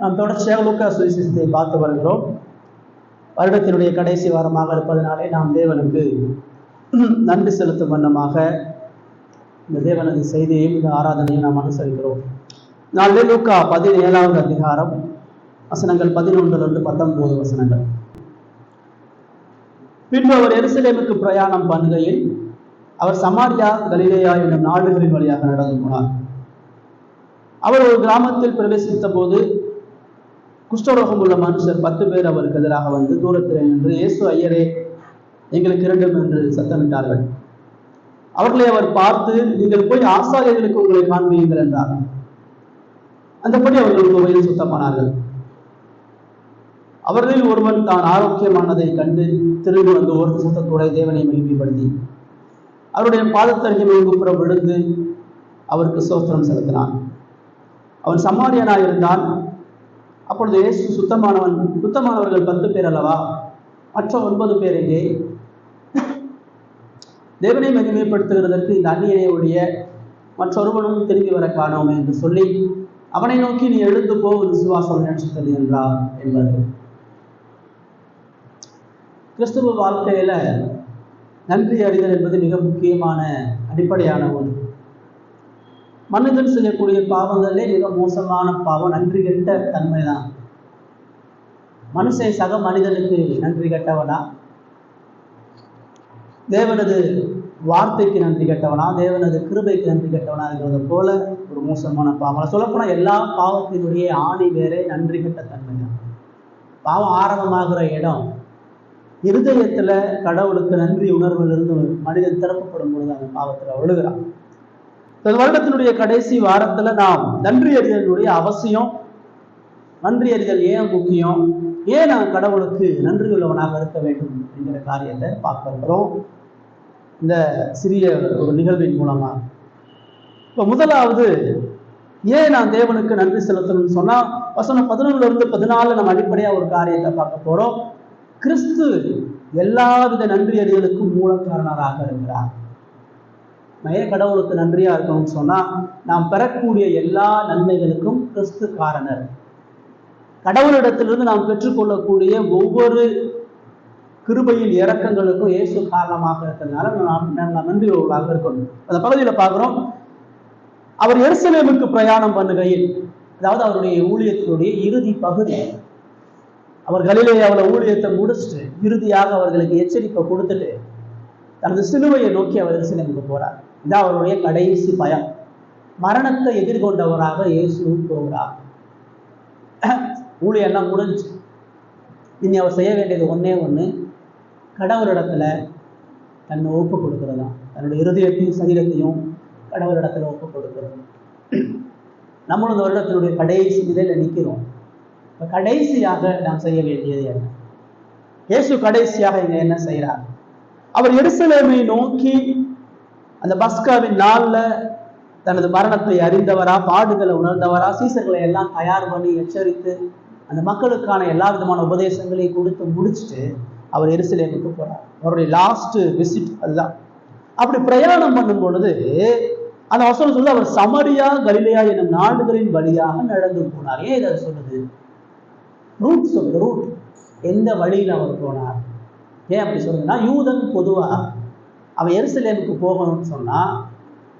நாம் தொடர்ச்சியாக லூக்கா சுவிசேஷத்தை பார்த்து வருகிறோம். வருடத்தினுடைய கடைசி வாரமாக இருப்பதனாலே நாம் தேவனுக்கு நன்றி செலுத்தும் வண்ணமாக இந்த தேவனது செய்தியையும் இந்த ஆராதனையும் நாம் அனுசரிக்கிறோம். நாளிலே லூக்கா 17வது அதிகாரம் வசனங்கள் 11-19 வசனங்கள். பின்பு அவர் எருசலேமுக்கு பிரயாணம் பண்ணுகையில் அவர் சமாரியா கலிலேயா என்னும் நாடுகளின் வழியாக நடந்து போனார். அவர் ஒரு கிராமத்தில் பிரவேசித்த போது குஷ்டரோகம் உள்ள மனுஷர் 10 பேர் அவருக்கு எதிராக வந்து தூரத்தில் நின்று, இயேசு ஐயரே, எங்களுக்கு இரண்டும் என்று சத்தமிட்டார்கள். அவர்களை அவர் பார்த்து, நீங்கள் போய் ஆசாரியர்களுக்கு உங்களை காண்பீங்கள் என்றார். அந்தபடி அவர்கள் கோவையில் சுத்தமானார்கள். அவர்களில் ஒருவன் தான் ஆரோக்கியமானதை கண்டு திரும்பி வந்து ஒரு சுத்தத்தோட தேவனை மகிமைப்படுத்தி அவருடைய பாதத்தருகே குப்புற விழுந்து அவருக்கு ஸ்தோத்திரம் செலுத்தினான். அவன் சமாரியனாயிருந்தான். அப்பொழுது இயேசு, சுத்தமானவர்கள் 10 பேர் அல்லவா, மற்ற 9 பேர் எங்கே? தேவனை மகிமைப்படுத்துகிறதற்கு இந்த அந்நியனை ஒழிய மற்றொருவனும் திரும்பி வர காணோம் என்று சொல்லி அவனை நோக்கி, நீ எழுந்து போ, விசுவாசம் நினைச்சது என்றார் என்பது. கிறிஸ்துவ வாழ்க்கையில நன்றி அறிதல் என்பது மிக முக்கியமான அடிப்படையான ஒன்று. மனிதன் செய்யக்கூடிய பாவங்களே மிக மோசமான பாவம் நன்றி கெட்ட தன்மைதான். மனுஷன் சக மனிதனுக்கு நன்றி கெட்டவனா, தேவனது வார்த்தைக்கு நன்றி கெட்டவனா, தேவனது கிருபைக்கு நன்றி கெட்டவனா இருக்கிறது போல ஒரு மோசமான பாவம். சொல்லப்போனா எல்லா பாவத்தினுடைய ஆணி வேறே நன்றி கெட்ட தன்மை தான். பாவம் ஆரம்பமாகிற இடம் இருதயத்துல கடவுளுக்கு நன்றி உணர்விலிருந்து மனிதன் திறக்கப்படும் பொழுது அந்த பாவத்துல விழுகிறான். வருடத்தினுடைய கடைசி வாரத்துல நாம் நன்றி அறிதலுடைய அவசியம், நன்றி அறிதல் ஏன் முக்கியம், ஏன் நான் கடவுளுக்கு நன்றி உள்ளவனாக இருக்க வேண்டும் என்கிற காரியத்தை பார்க்கிறோம் இந்த சிறிய ஒரு நிகழ்வின் மூலமா. இப்ப முதலாவது, ஏன் நான் தேவனுக்கு நன்றி செலுத்தணும்னு சொன்னா வசனம் 11-14 நம்ம அடிப்படையா ஒரு காரியத்தை பார்க்க போறோம். கிறிஸ்து எல்லாவித நன்றி அறிதலுக்கும் மூலக்காரனராக இருக்கிறார். நான் கடவுளுக்கு நன்றியா இருக்கணும்னு சொன்னா, நாம் பெறக்கூடிய எல்லா நன்மைகளுக்கும் கிறிஸ்து காரணர். கடவுளிடத்திலிருந்து நாம் பெற்றுக்கொள்ளக்கூடிய ஒவ்வொரு கிருபையின் இரக்கங்களுக்கும் இயேசு காரணமாக இருக்கிறதுனால நாம் நன்றி உள்ளவர்களாக இருக்கணும். அந்த பகுதியில் பார்க்கிறோம், அவர் எருசலேமுக்கு பிரயாணம் பண்ணுகையில், அதாவது அவருடைய ஊழியத்தினுடைய இறுதி பகுதி, அவர் கலிலேயாவில் ஊழியத்தை முடிச்சுட்டு இறுதியாக அவர்களுக்கு எச்சரிக்கை கொடுத்துட்டு தனது சிலுவையை நோக்கி அவர் எருசலேமுக்கு போறார். இதான் அவருடைய கடைசி பயம். மரணத்தை எதிர்கொண்டவராக இயேசு போகிறார். ஊழியெல்லாம் முடிஞ்சு இனி அவர் செய்ய வேண்டியது ஒன்னே ஒன்று, கடவுளிடத்துல தன்னை ஒப்பு கொடுக்கிறதா. தன்னுடைய இருதயத்தையும் சரீரத்தையும் கடவுளிடத்துல ஒப்பு கொடுக்கிறது. நம்மளும் இந்த வருடத்தினுடைய கடைசி நிலையில நிற்கிறோம். கடைசியாக நாம் செய்ய வேண்டியது என்ன? இயேசு கடைசியாக இங்க என்ன செய்யறார்? அவர் எருசலேமை நோக்கி அந்த பஸ்காவின் நாள்ல தனது மரணத்தை அறிந்தவரா, பாடுகளை உணர்ந்தவரா, சீசர்களை எல்லாம் தயார் பண்ணி எச்சரித்து அந்த மக்களுக்கான எல்லா விதமான உபதேசங்களையும் கொடுத்து முடிச்சுட்டு அவர் எருசலேமுக்கு போறார். அவருடைய லாஸ்ட் விசிட் அதுதான். அப்படி பிரயாணம் பண்ணும் பொழுது அந்த வசனம் சொல்லுது, அவர் சமரியா கலிலேயா என்னும் நாடுகளின் வழியாக நடந்து போனார். ஏன் இதை சொல்லுது? ரூட் சொல்லுது. ரூட், எந்த வழியில் அவர் போனார். ஏன் அப்படி சொல்லுதுன்னா, யூதன் பொதுவா அவன் எருசலேமுக்கு போகணும்னு சொன்னா,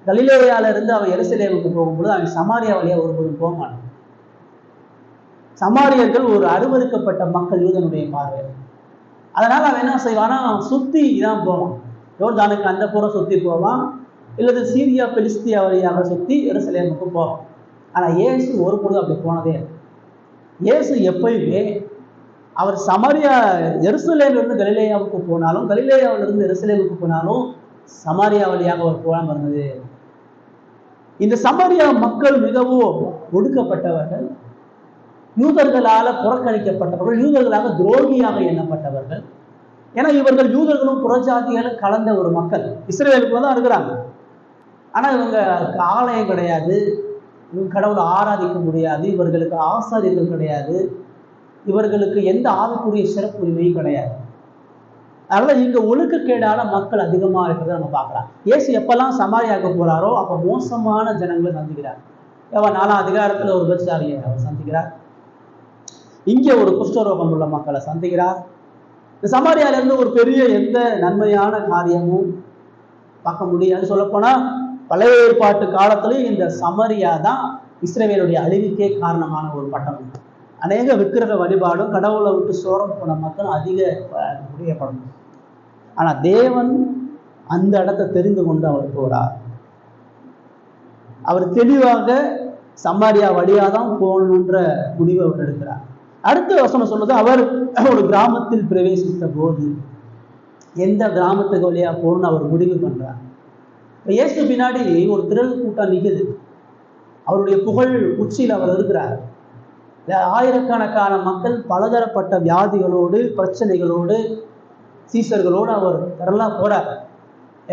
கலிலேயால இருந்து அவன் எருசலேமுக்கு போகும்போது அவன் சமாரியா வழியா ஒருபோதும் போக மாட்டான். சமாரியர்கள் ஒரு அருவருக்கப்பட்ட மக்கள் யூதனுடைய பார்வை. அதனால அவன் என்ன செய்வானா, சுத்தி தான் போவான். யோர்தானுக்கு அந்த புறம் சுத்தி போவான், இல்லது சீரியா பெலிஸ்தியா வழியாக சுத்தி எருசலேமுக்கு போவான். ஆனா இயேசு ஒரு பொழுது அப்படி போனதே. இயேசு எப்பயுமே அவர் சமாரியா எருசலேமிலிருந்து கலிலேயாவுக்கு போனாலும், கலிலேயாவிலிருந்து எருசலேமுக்கு போனாலும் சமாரியா வழியாக அவர் போகாம இருந்தது. இந்த சமாரியா மக்கள் மிகவும் ஒடுக்கப்பட்டவர்கள், யூதர்களால புறக்கணிக்கப்பட்டவர்கள், யூதர்களாக துரோகியாக எண்ணப்பட்டவர்கள். ஏன்னா இவர்கள் யூதர்களும் புறஜாதிகளும் கலந்த ஒரு மக்கள். இஸ்ரேலுக்குள்ள தான் இருக்கிறாங்க. ஆனா இவங்க ஆலயம் கிடையாது, இவங்க கடவுளை ஆராதிக்க முடியாது, இவர்களுக்கு ஆசாரியர்கள் கிடையாது, இவர்களுக்கு எந்த ஆவிக்குரிய சிறப்புரிமையும் கிடையாது. அதனால இங்க ஒழுக்கக்கேடான மக்கள் அதிகமா இருக்கிறத நம்ம பார்க்கலாம். இயேசு எப்பெல்லாம் சமாரியாவுக்கு போறாரோ அப்ப மோசமான ஜனங்களை சந்திக்கிறார். 4ஆம் அதிகாரத்துல ஒரு விபச்சாரியை அவர் சந்திக்கிறார். இங்கே ஒரு குஷ்டரோகம் உள்ள மக்களை சந்திக்கிறார். இந்த சமாரியால இருந்து ஒரு பெரிய எந்த நன்மையான காரியமும் பார்க்க முடியாது. சொல்லப்போனா பழைய ஏற்பாட்டு காலத்திலேயே இந்த சமாரியா தான் இஸ்ரவேலுடைய அழிவுக்கே காரணமான ஒரு பட்டணம். அநேக விக்கிரக வழிபாடும் கடவுளை விட்டு சோரம் போன மக்கள் அதிக புரியப்படணும். ஆனா தேவன் அந்த இடத்தை தெரிந்து கொண்டு அவர் போறார். அவர் தெளிவாக சமாரியா வழியாதான் போகணுன்ற முடிவை அவர் எடுக்கிறார். அடுத்த வசனம் சொல்றது, அவர் ஒரு கிராமத்தில் பிரவேசித்த போது எந்த கிராமத்துக்கு வழியா போகணும்னு அவர் முடிவு பண்றார். இயேசு பின்னாடி ஒரு திரள் கூட்டம் நிக்குது. அவருடைய புகழ் உச்சியில் அவர் இருக்கிறார். ஆயிரக்கணக்கான மக்கள் பலதரப்பட்ட வியாதிகளோடு பிரச்சனைகளோடு சீசர்களோடு அவர் திரளா போறார்.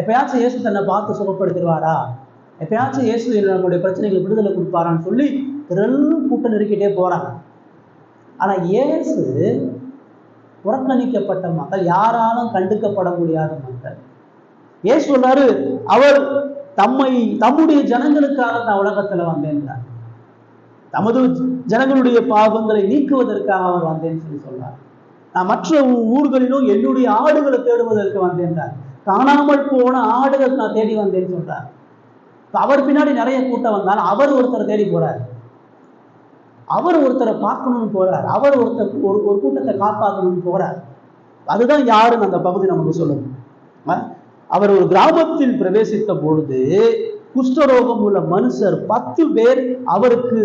எப்பயாச்சும் இயேசு தன்னை பார்த்து சுகப்படுத்திடுவாரா, எப்பயாச்சும் இயேசு நம்மளுடைய பிரச்சனைகளை விடுதலை கொடுப்பாரான்னு சொல்லி திரள் கூட்டம் நெருக்கிட்டே போறாங்க. ஆனா இயேசு புறக்கணிக்கப்பட்ட மக்கள், யாராலும் கண்டுக்கப்பட முடியாத மக்கள். இயேசு சொன்னாரு, அவர் தம்முடைய ஜனங்களுக்காக நான் உலகத்துல வந்தேன்றார். தமது ஜனங்களுடைய பாவங்களை நீக்குவதற்காக அவர் வந்தேன்னு சொல்லி சொன்னார். நான் மற்ற ஊர்களிலும் என்னுடைய ஆடுகளை தேடுவதற்கு வந்தேன்றார். காணாமல் போன ஆடுகள் நான் தேடி வந்தேன்னு சொல்றார். அவர் பின்னாடி நிறைய கூட்டம் வந்தாலும் அவர் ஒருத்தரை தேடி போறார். அவர் ஒருத்தரை பார்க்கணும்னு போறார். அவர் ஒரு கூட்டத்தை காப்பாற்றணும்னு போறார். அதுதான் யாருன்னு அந்த பகுதி நமக்கு சொல்லணும். அவர் ஒரு கிராமத்தில் பிரவேசித்த பொழுது குஷ்டரோகம் உள்ள மனுஷர் 10 பேர் அவருக்கு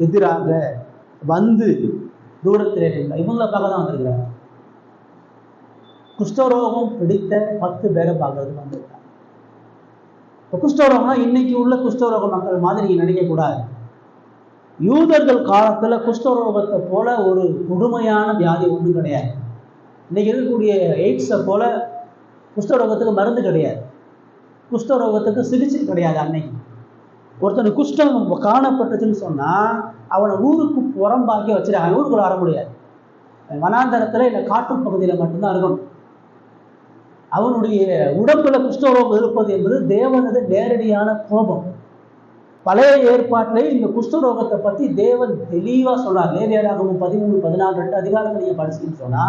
எதிராக வந்து தூரத்திலே நின்றார். இவங்களுக்காக தான் வந்திருக்கிறார். குஷ்டரோகம் பிடித்த 10 பேரை பார்க்கறதுக்கு வந்திருக்கார். குஷ்டரோகம்னா இன்னைக்கு உள்ள குஷ்டரோக மக்கள் மாதிரி நீங்க நினைக்க கூடாது. யூதர்கள் காலத்துல குஷ்டரோகத்தை போல ஒரு கொடுமையான வியாதி ஒன்றும் கிடையாது. இன்னைக்கு இருக்கக்கூடிய எய்ட்ஸை போல குஷ்டரோகத்துக்கு மருந்து கிடையாது, குஷ்டரோகத்துக்கு சிகிச்சை கிடையாது. அன்னைக்கு ஒருத்தனுக்கு குஷ்டம் காணப்பட்டுச்சுன்னு சொன்னா அவனை ஊருக்கு புறம்பாக்கி வச்சிருக்காங்க. ஊருக்குள்ள வர முடியாது. வனாந்தரத்துல இல்லை காட்டு பகுதியில மட்டும்தான் இருக்கணும். அவனுடைய உடம்புல குஷ்டரோகம் இருப்பது என்பது தேவனது நேரடியான கோபம். பழைய ஏற்பாட்டிலே இந்த குஷ்டரோகத்தை பத்தி தேவன் தெளிவா சொல்றார். லேவியராகமம் 13-14 அதிகாரத்தை நீங்க படிச்சுன்னு சொன்னா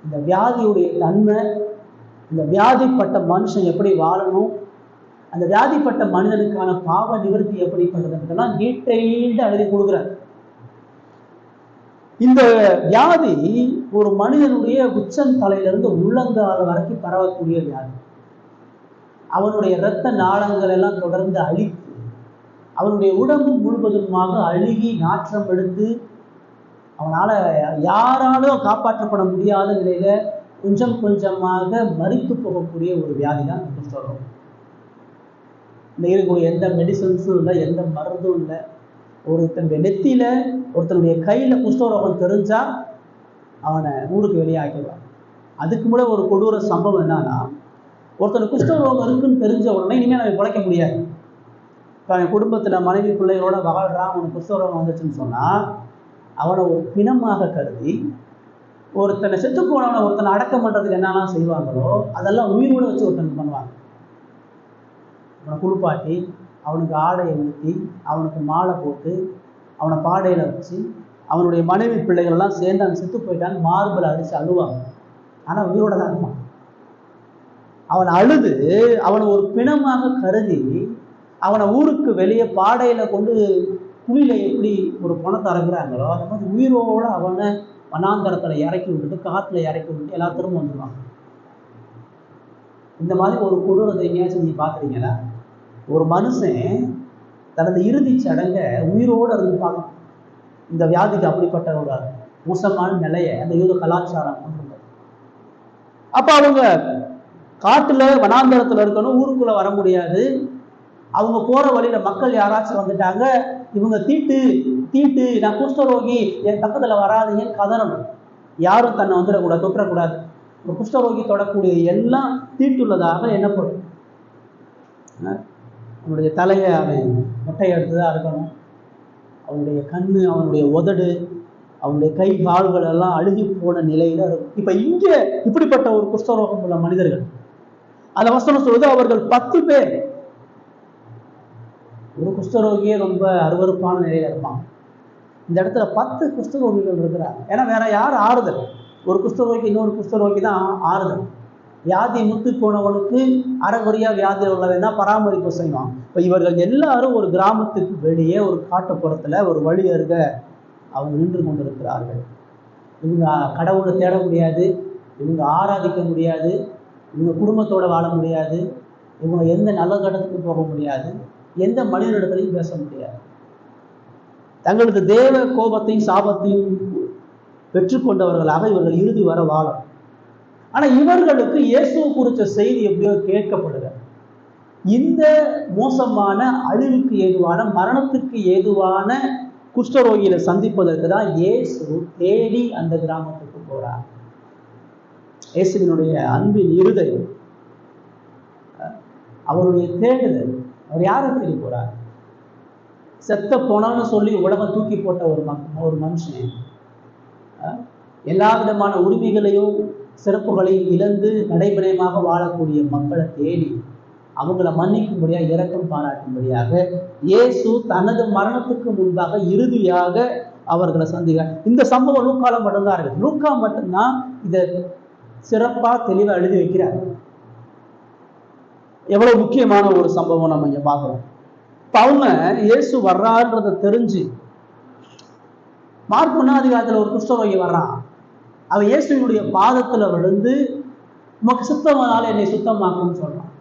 இந்த வியாதியுடைய தன்மை, இந்த வியாதிப்பட்ட மனுஷன் எப்படி வாழணும், அந்த வியாதிப்பட்ட மனிதனுக்கான பாவ நிவர்த்தி எப்படிப்பட்டதுன்றதெல்லாம் டீட்டெயில்டு எழுதி கொடுக்குறார். இந்த வியாதி ஒரு மனிதனுடைய உச்சம் தலையிலிருந்து உள்ளங்கால வரைக்கும் பரவக்கூடிய வியாதி. அவனுடைய இரத்த நாளங்கள் எல்லாம் தொடர்ந்து அழித்து அவனுடைய உடம்பு முழுவதுமாக அழுகி நாற்றம் எடுத்து அவனால யாராலும் காப்பாற்றப்பட முடியாத நிலையில கொஞ்சம் கொஞ்சமாக மரித்து போகக்கூடிய ஒரு வியாதி தான் குஷ்டரோகம். இந்த இருக்கக்கூடிய எந்த மெடிசன்ஸும் இல்லை, எந்த மருந்தும் இல்லை. ஒருத்தனுடைய நெத்தியில ஒருத்தனுடைய கையில குஷ்டரோகம் தெரிஞ்சா அவனை ஊருக்கு வெளியாக்கிடுவான். அதுக்கு முன்னாடி ஒரு கொடூர சம்பவம் என்னன்னா, ஒருத்தனுக்கு குஷ்டரோகம் இருக்குன்னு தெரிஞ்ச உடனே இனிமேல் அவன் பிழைக்க முடியாது. இப்போ அவன் குடும்பத்தில் மனைவி பிள்ளைகளோட வாழ்றான், அவனுக்கு குஷ்டரோகம் வந்துச்சுன்னு சொன்னா அவனை ஒரு பிணமாக கருதி ஒருத்தனை செத்து போனவனை ஒருத்தனை அடக்கம் பண்றதுக்கு என்னெல்லாம் செய்வாங்களோ அதெல்லாம் உயிரோட வச்சு ஒருத்தனுக்கு பண்ணுவாங்க. அவனை குளிப்பாட்டி அவனுக்கு ஆடையை ஊற்றி அவனுக்கு மாலை போட்டு அவனை பாடையில வச்சு அவனுடைய மனைவி பிள்ளைகள் எல்லாம் சேர்ந்து அவன் செத்து போயிட்டான்னு மார்பில் அடிச்சு அழுவாங்க. ஆனா உயிரோட தான் இருப்பான். அவன் அழுது அவனை ஒரு பிணமாக கருதி அவனை ஊருக்கு வெளியே பாடையில கொண்டு குழியில எப்படி ஒரு பணத்தை இறங்குறாங்களோ அந்த மாதிரி உயிரோட அவனை வனாந்தரத்துல இறக்கி விட்டுட்டு காத்துல இறக்கி விட்டுட்டு எல்லா திரும்ப வந்துடுவாங்க. இந்த மாதிரி ஒரு கொடூரத்தை எங்கேயாச்சும் நீங்க பாக்குறீங்களா? ஒரு மனுஷன் தனது இறுதி சடங்கை உயிரோடு இருந்து பார்க்கணும். இந்த வியாதிக்கு அப்படிப்பட்ட ஒரு மோசமான நிலையை அந்த யூத கலாச்சாரம் கொண்டு. அப்ப அவங்க காட்டுல வனாந்தரத்துல இருக்கணும், ஊருக்குள்ள வர முடியாது. அவங்க போற வழியில மக்கள் யாராச்சும் வந்துட்டாங்க, இவங்க தீட்டு நான் குஷ்டரோகி என் பக்கத்துல வராதீங்கன்னு கதறணும். யாரும் தன்னை வந்துடக்கூடாது, தொற்றக்கூடாது. ஒரு குஷ்டரோகி தொடக்கூடிய எல்லாம் தீட்டுள்ளதாக எண்ணப்படும். அவனுடைய தலையை அவன் மொட்டை எடுத்துதான் இருக்கணும். அவனுடைய கண்ணு, அவனுடைய உதடு, அவனுடைய கை கால்கள் எல்லாம் அழுகி போன நிலையில இருக்கும். இப்ப இங்க இப்படிப்பட்ட ஒரு குஷ்டரோகம் உள்ள மனிதர்கள், அந்த வசனம் சொல்றது அவர்கள் 10 பேர். ஒரு குஷ்டரோகியே ரொம்ப அருவருப்பான நிலையில இருப்பான். இந்த இடத்துல 10 குஷ்டரோகிகள் இருக்கிறாங்க. ஏன்னா வேற யார் ஆறுதல்? ஒரு குஷ்டரோகி இன்னொரு குஷ்டரோகி தான் ஆறுதல். வியாதி முத்து போனவனுக்கு அறகுறையா வியாதியில் உள்ளவன் தான் பராமரிப்பு செய்வான். இப்போ இவர்கள் எல்லாரும் ஒரு கிராமத்துக்கு வெளியே ஒரு காட்டுப்புறத்துல ஒரு வழி அருக அவங்க நின்று கொண்டிருக்கிறார்கள். இவங்க கடவுளை தேட முடியாது, இவங்க ஆராதிக்க முடியாது, இவங்க குடும்பத்தோட வாழ முடியாது, இவங்க எந்த நல்ல கடத்துக்கு போக முடியாது, எந்த மனிதனிடத்திலையும் பேச முடியாது. தங்களது தேவ கோபத்தையும் சாபத்தையும் பெற்றுக்கொண்டவர்களாக இவர்கள் இறுதி வர வாழும். ஆனா இவர்களுக்கு இயேசுவை குறித்த செய்தி எப்படியோ கேட்கப்படுகிறது. இந்த மோசமான அழிவுக்கு ஏதுவான மரணத்துக்கு ஏதுவான குஷ்டரோகியில சந்திப்பதற்கு தான் இயேசு தேடி அந்த கிராமத்துக்கு போறார். இயேசுவினுடைய அன்பின் இருதயம், அவருடைய தேடுதல். அவர் யாரை தேடி போறார்? செத்த போனான்னு சொல்லி உலகம் தூக்கி போட்ட ஒரு மனுஷன், எல்லா விதமான உரிமைகளையும் சிறப்புகளையும் இழந்து நடைமுறையாக வாழக்கூடிய மக்களை தேடி அவங்கள மன்னிக்கும்படியாக இரக்கம் பாராட்டும்படியாக இயேசு தனது மரணத்துக்கு முன்பாக இறுதியாக அவர்களை சந்திக்கிறார். இந்த சம்பவம் லூக்கால மட்டும்தான் இருக்கு. லூக்கா மட்டும்தான் இதை சிறப்பா தெளிவா எழுதி வைக்கிறார். எவ்வளவு முக்கியமான ஒரு சம்பவம் நம்ம இங்க பார்க்கிறோம். இப்ப அவங்க இயேசு வர்றான்றதை தெரிஞ்சு, மார்க் 1ஆம் அதிகாரத்துல ஒரு குஷ்டரோகி வர்றான். அவன் இயேசுவினுடைய பாதத்துல விழுந்து, உமக்கு சுத்தமானால என்னை சுத்தமாக்குன்னு சொல்றான்.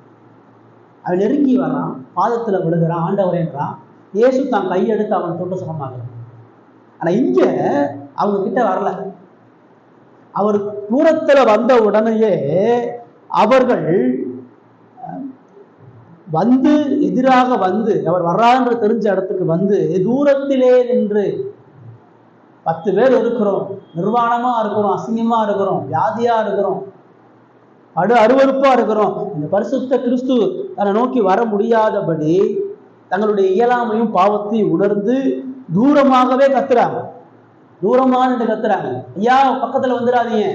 அவன் நெருங்கி வர்றான், பாதத்துல விழுகிறான், ஆண்டவரேன்றான். இயேசு தான் கையெடுத்து அவன் தொட்டு சுகமாக்குறான். ஆனா இங்க அவங்க கிட்ட வரல. அவர் தூரத்துல வந்த உடனேயே அவர்கள் வந்து எதிராக வந்து, அவர் வர்றான்ற தெரிஞ்ச இடத்துக்கு வந்து தூரத்திலே நின்று, 10 பேர் இருக்கிறோம், நிர்வாணமா இருக்கிறோம், அசிங்கமா இருக்கிறோம், வியாதியா இருக்கிறோம், அருவருப்பா இருக்கிறோம், இந்த பரிசுத்த கிறிஸ்து தன்னை நோக்கி வர முடியாதபடி தங்களுடைய இயலாமையும் பாவத்தையும் உணர்ந்து தூரமாகவே கத்துறாங்க. தூரமான கத்துறாங்க, ஐயா பக்கத்துல வந்துடாதீங்க,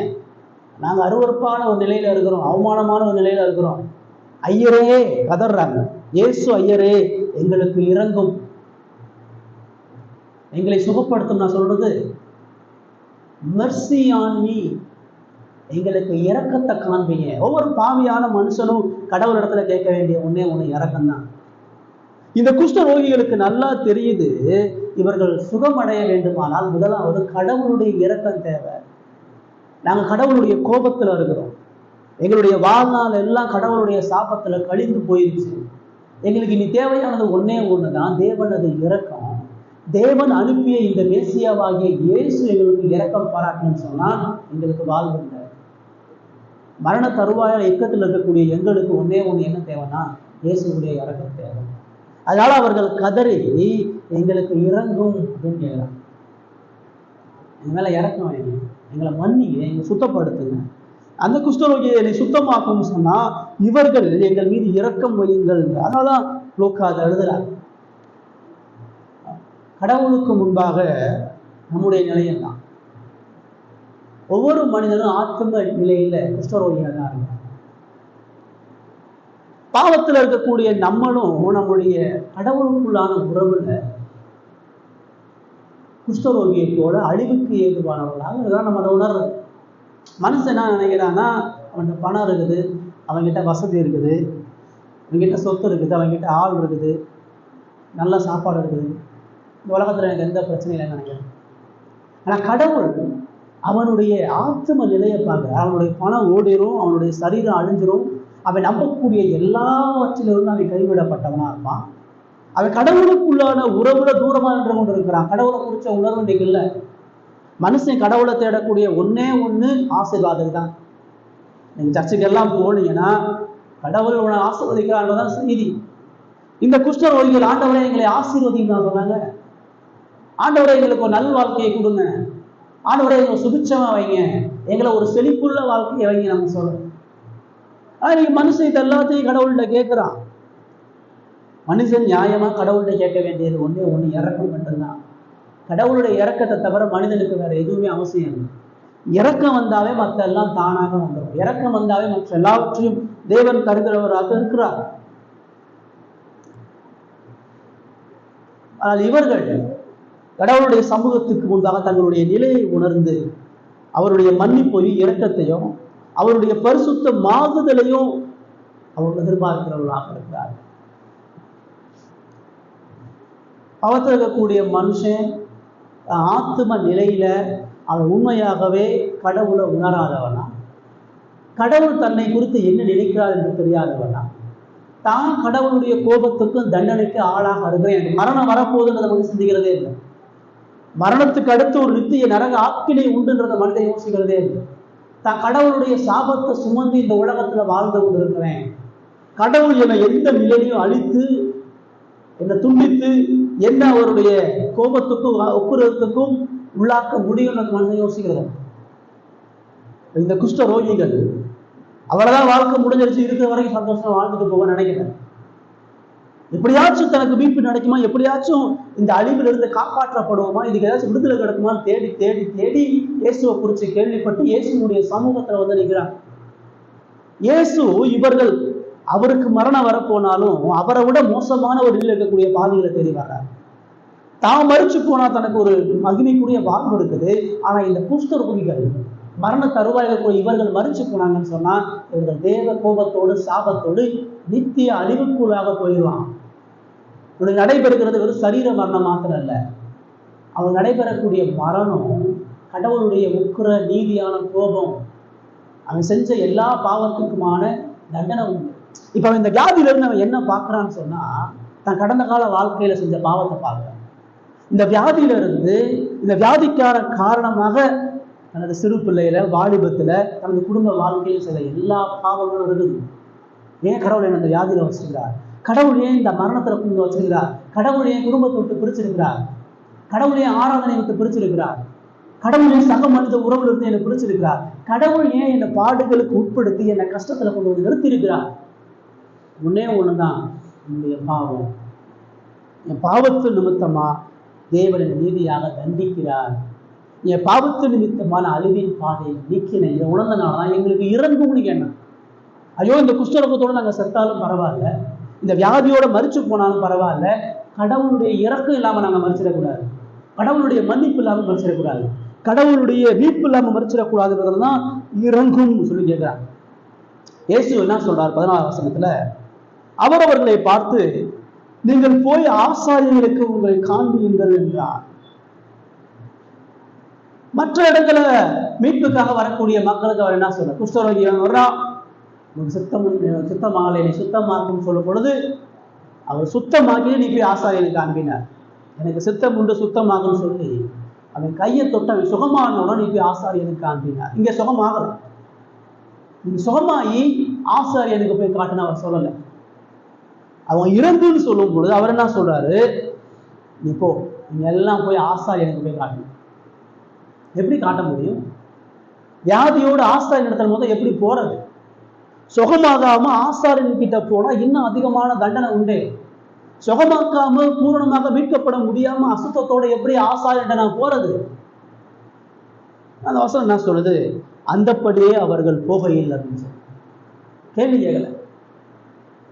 நாங்க அருவருப்பான ஒரு நிலையில இருக்கிறோம், அவமானமான ஒரு நிலையில இருக்கிறோம், ஐயரே கதறாங்க. இயேசு ஐயரே எங்களுக்கு இறங்கும், எங்களை சுகப்படுத்தும். நான் சொல்றது மெர்சி ஆன் மீ, எங்களுக்கு இரக்கத்தை காண்பீங்க. ஒவ்வொரு பாவியான மனுஷனும் கடவுள் இடத்துல கேட்க வேண்டிய ஒன்னே ஒண்ணு இரக்கம் தான். இந்த குஷ்ட ரோகிகளுக்கு நல்லா தெரியுது, இவர்கள் சுகமடைய வேண்டுமானால் முதலாவது கடவுளுடைய இரக்கம் தேவை. நாங்கள் கடவுளுடைய கோபத்துல இருக்கிறோம், எங்களுடைய வாழ்நாள் எல்லாம் கடவுளுடைய சாபத்துல கழிந்து போயிருச்சு. எங்களுக்கு இனி தேவையானது ஒன்னே ஒண்ணுதான், தேவனது இரக்கம். தேவன் அனுப்பிய இந்த மேசியாவாகிய இயேசு எங்களுக்கு இரக்கம் பாராட்டணும்னு சொன்னால் எங்களுக்கு வாழ்வு இல்லை. மரண தருவாயால் இயக்கத்தில் இருக்கக்கூடிய எங்களுக்கு ஒன்னே ஒண்ணு என்ன தேவைன்னா இயேசுடைய இரக்கம் தேவை. அதனால அவர்கள் கதறி எங்களுக்கு இறங்கும் அப்படின்னு கேட்கிறாங்க. எங்க மேல இறக்கம் வேணும், எங்களை மன்னிங்க, எங்களை சுத்தப்படுத்துங்க. அந்த குஷ்டரோகியை என்னை சுத்தமாக்கும் சொன்னா இவர்கள் எங்கள் மீது இரக்கம் வையுங்கள். அதனாலதான் லூக்கா அதை எழுதுறாங்க. கடவுளுக்கு முன்பாக நம்முடைய நிலையெல்லாம் ஒவ்வொரு மனிதனும் ஆத்ம நிலையில குஷ்டரோகியாக தான் இருக்கும். பாவத்தில் இருக்கக்கூடிய நம்மளும் நம்முடைய கடவுளுக்குள்ளான உறவுல குஷ்டரோகியை போல அழிவுக்கு ஏதுவானவர்களாக இதுதான் நம்ம அதை உணர்றது. மனுஷன் என்ன நினைக்கிறான்னா, அவன்கிட்ட பணம் இருக்குது, அவன்கிட்ட வசதி இருக்குது, அவன்கிட்ட சொத்து இருக்குது, அவன்கிட்ட ஆள் இருக்குது, நல்ல சாப்பாடு இருக்குது, இந்த உலகத்துல எனக்கு எந்த பிரச்சனையும் இல்லைன்னு நினைக்கிறேன். ஆனா கடவுள் அவனுடைய ஆத்ம நிலையை பார்க்க, அவனுடைய பணம் ஓடிரும், அவனுடைய சரீரம் அழிஞ்சிரும், அவன் நம்பக்கூடிய எல்லாவற்றிலிருந்து அவன் கைவிடப்பட்டவனா இருப்பான். அவன் கடவுளுக்குள்ளான உறவுல தூரமா நின்று கொண்டு இருக்கிறான். கடவுளை குறிச்ச உணர்வு இன்னைக்கு இல்லை. மனுஷன் கடவுளை தேடக்கூடிய ஒன்னே ஒண்ணு ஆசீர்வாதம் தான். நீங்க சர்ச்சுக்கு எல்லாம் போனீங்கன்னா கடவுள் உன்னை ஆசீர்வதிக்கிறான்றதான் செய்தி. இந்த குஷ்டரோகிகள் ஆண்டவரே எங்களை ஆசீர்வதின்னு தான் சொன்னாங்க. ஆண்டவரே எங்களுக்கு ஒரு நல் வாழ்க்கையை கொடுங்க, ஆண்டவரே எங்களை சுபிட்சமா வைங்க, எங்களை ஒரு செழிப்புள்ள வாழ்க்கையை வைங்க நம்ம சொல்றோம். ஆனா நீங்க மனுஷன் இது எல்லாத்தையும் கடவுள்கிட்ட கேட்கிறான். மனுஷன் நியாயமா கடவுள்கிட்ட கேட்க வேண்டியது ஒன்னே ஒண்ணு, இறக்கம் மட்டும்தான். கடவுளுடைய இறக்கத்தை தவிர மனிதனுக்கு வேற எதுவுமே அவசியம் இல்லை. இறக்கம் வந்தாவே மற்ற எல்லாம் தானாக வந்துடும். இறக்கம் வந்தாவே மற்ற எல்லாவற்றையும் தேவன் தருகிறவராக இருக்கிறார். ஆனால் இவர்கள் கடவுளுடைய சமூகத்துக்கு முன்பாக தங்களுடைய நிலையை உணர்ந்து அவருடைய மன்னிப்பையும் இரக்கத்தையும் அவருடைய பரிசுத்த மாறுதலையும் அவர் எதிர்பார்க்கிறவர்களாக இருக்கிறார். பாவத்தில் இருக்கக்கூடிய மனுஷன் ஆத்ம நிலையில அவன் உண்மையாகவே கடவுளை உணராதவனா, கடவுள் தன்னை குறித்து என்ன நினைக்கிறார் என்று தெரியாதவனா, தான் கடவுளுடைய கோபத்துக்கும் தண்டனைக்கு ஆளாக இருக்கிறேன், மரணம் வரப்போகுதுன்றதை வந்து சிந்திக்கிறதே இல்லை. மரணத்துக்கு அடுத்து ஒரு நித்திய நரக ஆக்கினை உண்டுன்றத மனிதன் யோசிக்கிறதே இல்லை. தான் கடவுளுடைய சாபத்தை சுமந்து இந்த உலகத்துல வாழ்ந்து கொண்டு இருக்கிறேன், கடவுள் என்னை எந்த நிலையிலையும் அழித்து என்னை துண்டித்து என்ன அவருடைய கோபத்துக்கும் ஒப்புரத்துக்கும் உள்ளாக்க முடியும் மனிதன் யோசிக்கிறது. இந்த குஷ்ட ரோகிகள் அவ்வளவுதான் வாழ்க்கை முடிஞ்சிருச்சு, இருக்கிற வரைக்கும் சந்தோஷமா வாழ்ந்துட்டு போக நினைக்கிறேன். எப்படியாச்சும் தனக்கு மீட்பு கிடைக்குமா, எப்படியாச்சும் இந்த அழிவில் இருந்து காப்பாற்றப்படுவோமா, இதுக்கு ஏதாச்சும் விடுதலை கிடைக்குமான்னு தேடி தேடி தேடி இயேசுவை குறித்து கேள்விப்பட்டு இயேசுனுடைய சமூகத்துல வந்து நிற்கிறாங்க. இயேசு இவர்கள் அவருக்கு மரணம் வரப்போனாலும் அவரை விட மோசமான ஒரு நிலையில் இருக்கக்கூடிய பாதைகளை தேடி வர்றார். தான் மறிச்சு போனா தனக்கு ஒரு மகிமைக்குரிய வாழ்வு இருக்குது. ஆனா இந்த குஷ்டரோகிகள் மரண தருவாயில் கூட இவர்கள் மறிச்சு போனாங்கன்னு சொன்னா இவர்கள் தேவ கோபத்தோடு சாபத்தோடு நித்திய அழிவுக்குள்ளாக போயிடுவான். இவனுக்கு நடைபெறுகிறது வெறும் சரீர மரணம் மாத்திரம் அல்ல, அவன் நடைபெறக்கூடிய மரணம் கடவுளுடைய உக்கிர நீதியான கோபம், அவன் செஞ்ச எல்லா பாவத்துக்குமான தண்டனை உண்டு. இப்ப அவன் இந்த வியாதியில இருந்து அவன் என்ன பார்க்கறான்னு சொன்னா தன் கடந்த கால வாழ்க்கையில செஞ்ச பாவத்தை பார்க்கிறான். இந்த வியாதியில இருந்து இந்த வியாதிக்கான காரணமாக தனது சிறு பிள்ளையில வாலிபத்துல தனது குடும்ப வாழ்க்கையில் சில எல்லா பாவங்களும் இருக்குது. ஏன் கடவுள் என்ன இந்த வியாதியில வச்சிருக்கிறார், கடவுள் ஏன் இந்த மரணத்துல கொண்டு வச்சிருக்கிறார், கடவுள் ஏன் குடும்பத்தை விட்டு பிரிச்சிருக்கிறார், கடவுள் ஏன் ஆராதனை விட்டு பிரிச்சிருக்கிறார், கடவுள் ஏன் சக மனித உறவுல இருந்து என்னை பிரிச்சிருக்கிறார், கடவுள் ஏன் என்னை பாடுகளுக்கு உட்படுத்தி என்னை கஷ்டத்துல கொண்டு வந்து நிறுத்தி இருக்கிறார். முன்னே ஒண்ணுதான், என்னுடைய பாவம், என் பாவத்து நிமித்தமா தேவன் நீதியாக தண்டிக்கிறார், என் பாவத்து நிமித்தமான அழிவின் பாதையை நீக்கினேன், இதை உணர்ந்தனாலதான் எங்களுக்கு இறங்கும்னு கேட்டேன். ஐயோ இந்த குஷ்டரோகத்தோட நாங்கள் செத்தாலும் பரவாயில்ல, இந்த வியாதியோட மறிச்சு போனாலும் பரவாயில்ல, கடவுளுடைய இறக்கம் இல்லாம நாங்கள் மறிச்சிடக்கூடாது, கடவுளுடைய மன்னிப்பு இல்லாமல் மறிச்சிடக்கூடாது, கடவுளுடைய மீட்பு இல்லாமல் மறிச்சிடக்கூடாதுன்றதுதான் இறங்கும் சொல்லி கேட்கிறாங்க. இயேசு என்ன சொல்றார் 14ஆம் வசனத்துல, அவரவர்களை பார்த்து நீங்கள் போய் ஆசாரியர்களுக்கு உங்களை காண்பியுங்கள் என்றார். மற்ற இடத்துல மீட்புக்காக வரக்கூடிய மக்களுக்கு அவர் என்ன சொல்ற, குஷ்டரோகி வர்றான், சுத்தமாகலை நீ சுத்தமாக்கும் சொல்லும் பொழுது அவர் சுத்தமாகி நீ போய் ஆசாரியனுக்கு காண்பினார், எனக்கு சித்தம் உண்டு சுத்தமாகும்னு சொல்லி அவன் கையை தொட்ட சுகமானோட நீ போய் ஆசாரியனுக்கு காண்பினார். இங்க சுகமாகல, நீ சுகமாகி ஆசாரியனுக்கு போய் காட்டுன்னு அவர் சொல்லலை. அவன் இறந்துன்னு சொல்லும் பொழுது அவர் என்ன சொல்றாரு, நீ போ, நீங்க எல்லாம் போய் ஆசாரியனுக்கு போய் காட்டணும். எப்படி காட்ட முடியும், வியாதியோடு ஆசாரியன் இடத்துல முதல் எப்படி போறது, சுகமாகாம ஆசாரியன் கிட்ட போனா இன்னும் அதிகமான தண்டனை உண்டு, சுகமாக்காம பூரணமாக மீட்கப்பட முடியாம அசுத்தத்தோட எப்படி ஆசாரியன் நான் போறது. அந்த வசனம் என்ன சொல்லுது, அந்தப்படியே அவர்கள் போகையில் அப்படின்னு சொல்லி கேள்வி கேட்கல.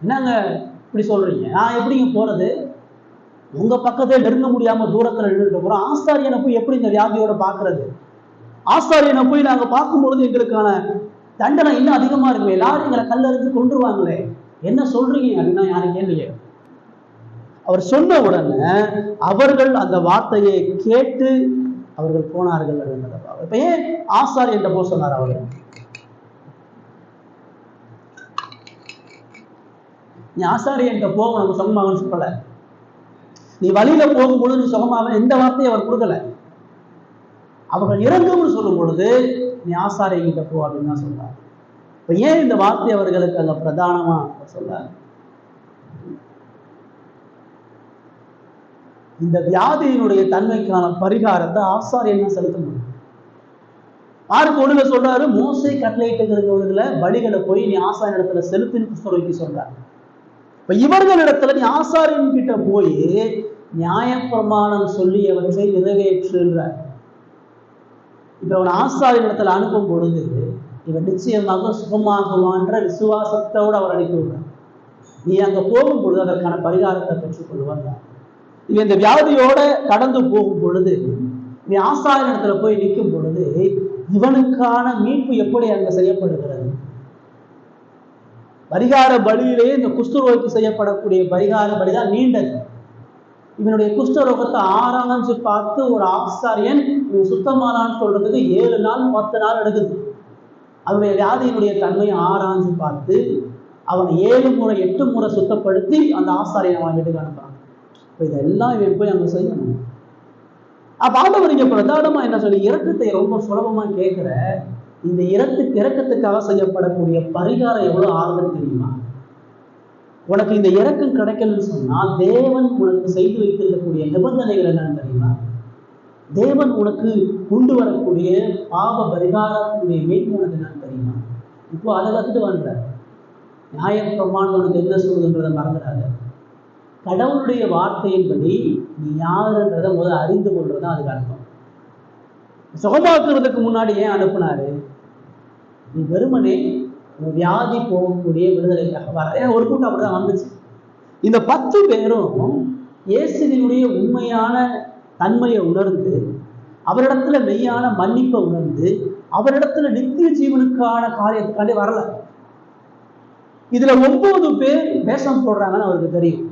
என்னங்க இப்படி சொல்றீங்க, நான் எப்படிங்க போறது, உங்க பக்கத்தே நெருங்க முடியாம தூரத்துல நின்றுட்டு போறோம், ஆசாரியனை போய் எப்படி இந்த வியாதியோட பாக்குறது, ஆசாரியனை போய் நாங்க பார்க்கும்பொழுது எங்களுக்கான தண்டனை இன்னும் அதிகமா இருக்குமே, எல்லாரும் எங்களை கல்லறிஞ்சு கொண்டுருவாங்களே, என்ன சொல்றீங்க அப்படின்னா யாரும் கேள்வி. அவர் சொன்ன உடனே அவர்கள் அந்த வார்த்தையை கேட்டு அவர்கள் போனார்கள் அப்படின்றத. இப்ப ஏன் ஆசாரியன் போக சொன்னார் அவரு, நீ ஆசாரியன் போக நம்ம சுகமாகன்னு சொல்லல, நீ வழியில போகும்பொழுது நீ சுகமாக எந்த வார்த்தையை அவர் கொடுக்கல, அவர்கள் இறங்கும்னு சொல்லும் பொழுது நீ ஆசாரியங்கிட்ட போ அப்படின்னு தான் சொல்றார். இப்ப ஏன் இந்த வார்த்தை அவர்களுக்கு அங்க பிரதானமா சொல்றார், இந்த வியாதியினுடைய தன்மைக்கான பரிகாரத்தை ஆசாரியன் தான் செலுத்த முடியும். மார்க் 1 சொல்றாரு, மோசே கட்டளையிட்டுகிறவர்கள பலிகளை போய் நீ ஆசாரியன் இடத்துல செலுத்தின்னு குஷ்டரோகிக்கு சொல்றாரு. இப்ப இவர்களிடத்துல நீ ஆசாரியன் கிட்ட போய் நியாயப்பிரமாணம் சொல்லி அவற்றை நிறைவேற்றுன்ற. இப்ப அவன் ஆசாரியன் இடத்துல அனுப்பும் பொழுது இவன் நிச்சயமாக சுகமாகுவான்ற விசுவாசத்தோடு அவர் அனுப்பி விடுறான். நீ அங்க போகும் பொழுது அதற்கான பரிகாரத்தை பெற்றுக் கொள்வாங்க. இவன் இந்த வியாதியோட கடந்து போகும் பொழுது, நீ ஆசாரியனிடத்துல போய் நிற்கும் பொழுது, இவனுக்கான மீட்பு எப்படி அங்க செய்யப்படுகிறது? பரிகார பலியிலேயே இந்த குஷ்டரோகிக்கு செய்யப்படக்கூடிய பரிகார பலிதான் நீண்டது. இவனுடைய குஷ்டரோகத்தை ஆராய்ஞ்சு பார்த்து ஒரு ஆசாரியன் இவன் சுத்தமானான்னு சொல்றதுக்கு 7 நாள் 10 நாள் எடுக்குது. அவனுடைய வியாதியினுடைய தன்மையை ஆராய்ஞ்சு பார்த்து அவனை 7 முறை 8 முறை சுத்தப்படுத்தி அந்த ஆசாரியனை அவன் வீட்டுக்கு அனுப்புறான். இப்போ இதெல்லாம் இவன் போய் அங்க செய்யணும். அப்ப ஆண்டவர் இங்க பிரதானமா என்ன சொல்லி, இரக்கத்தை ரொம்ப சுலபமா கேட்கிற இந்த இரக்கத்துக்காக செய்யப்படக்கூடிய பரிகாரம் எவ்வளவு ஆறுதல் தெரியுமா? உனக்கு இந்த இரக்கம் கிடைக்கலன்னு சொன்னால் தேவன் உனக்கு செய்து வைத்திருக்கக்கூடிய நிபந்தனைகள் என்னன்னு தெரியுமா? தேவன் உனக்கு கொண்டு வரக்கூடிய பாவ பரிகாரத்துடைய மேன்மையானது என்னன்னு தெரியுமா? இப்போ அதை கத்துட்டு வந்த நியாயப்பிரமாணம் உனக்கு என்ன சொல்லுதுன்றதை மறந்துடாத. கடவுளுடைய வார்த்தையின்படி நீ யாருன்றதை முதல் அறிந்து கொள்றதுதான் அதுக்கு அர்த்தம். சுகமாக்குறதுக்கு முன்னாடி ஏன் அனுப்புனாரு? நீ வெறுமனே வியாதி போகக்கூடிய விடுதலைக்காக வர. ஒரு கூட்டம் அப்படிதான் வந்துச்சு. இந்த 10 பேரும் இயேசுவினுடைய உண்மையான தன்மையை உணர்ந்து, அவரிடத்துல மெய்யான மன்னிப்பை உணர்ந்து, அவரிடத்துல நித்திய ஜீவனுக்கான காரியத்துக்காண்டி வரல. இதுல 9 பேர் வேஷம் போடுறாங்கன்னு அவருக்கு தெரியும்.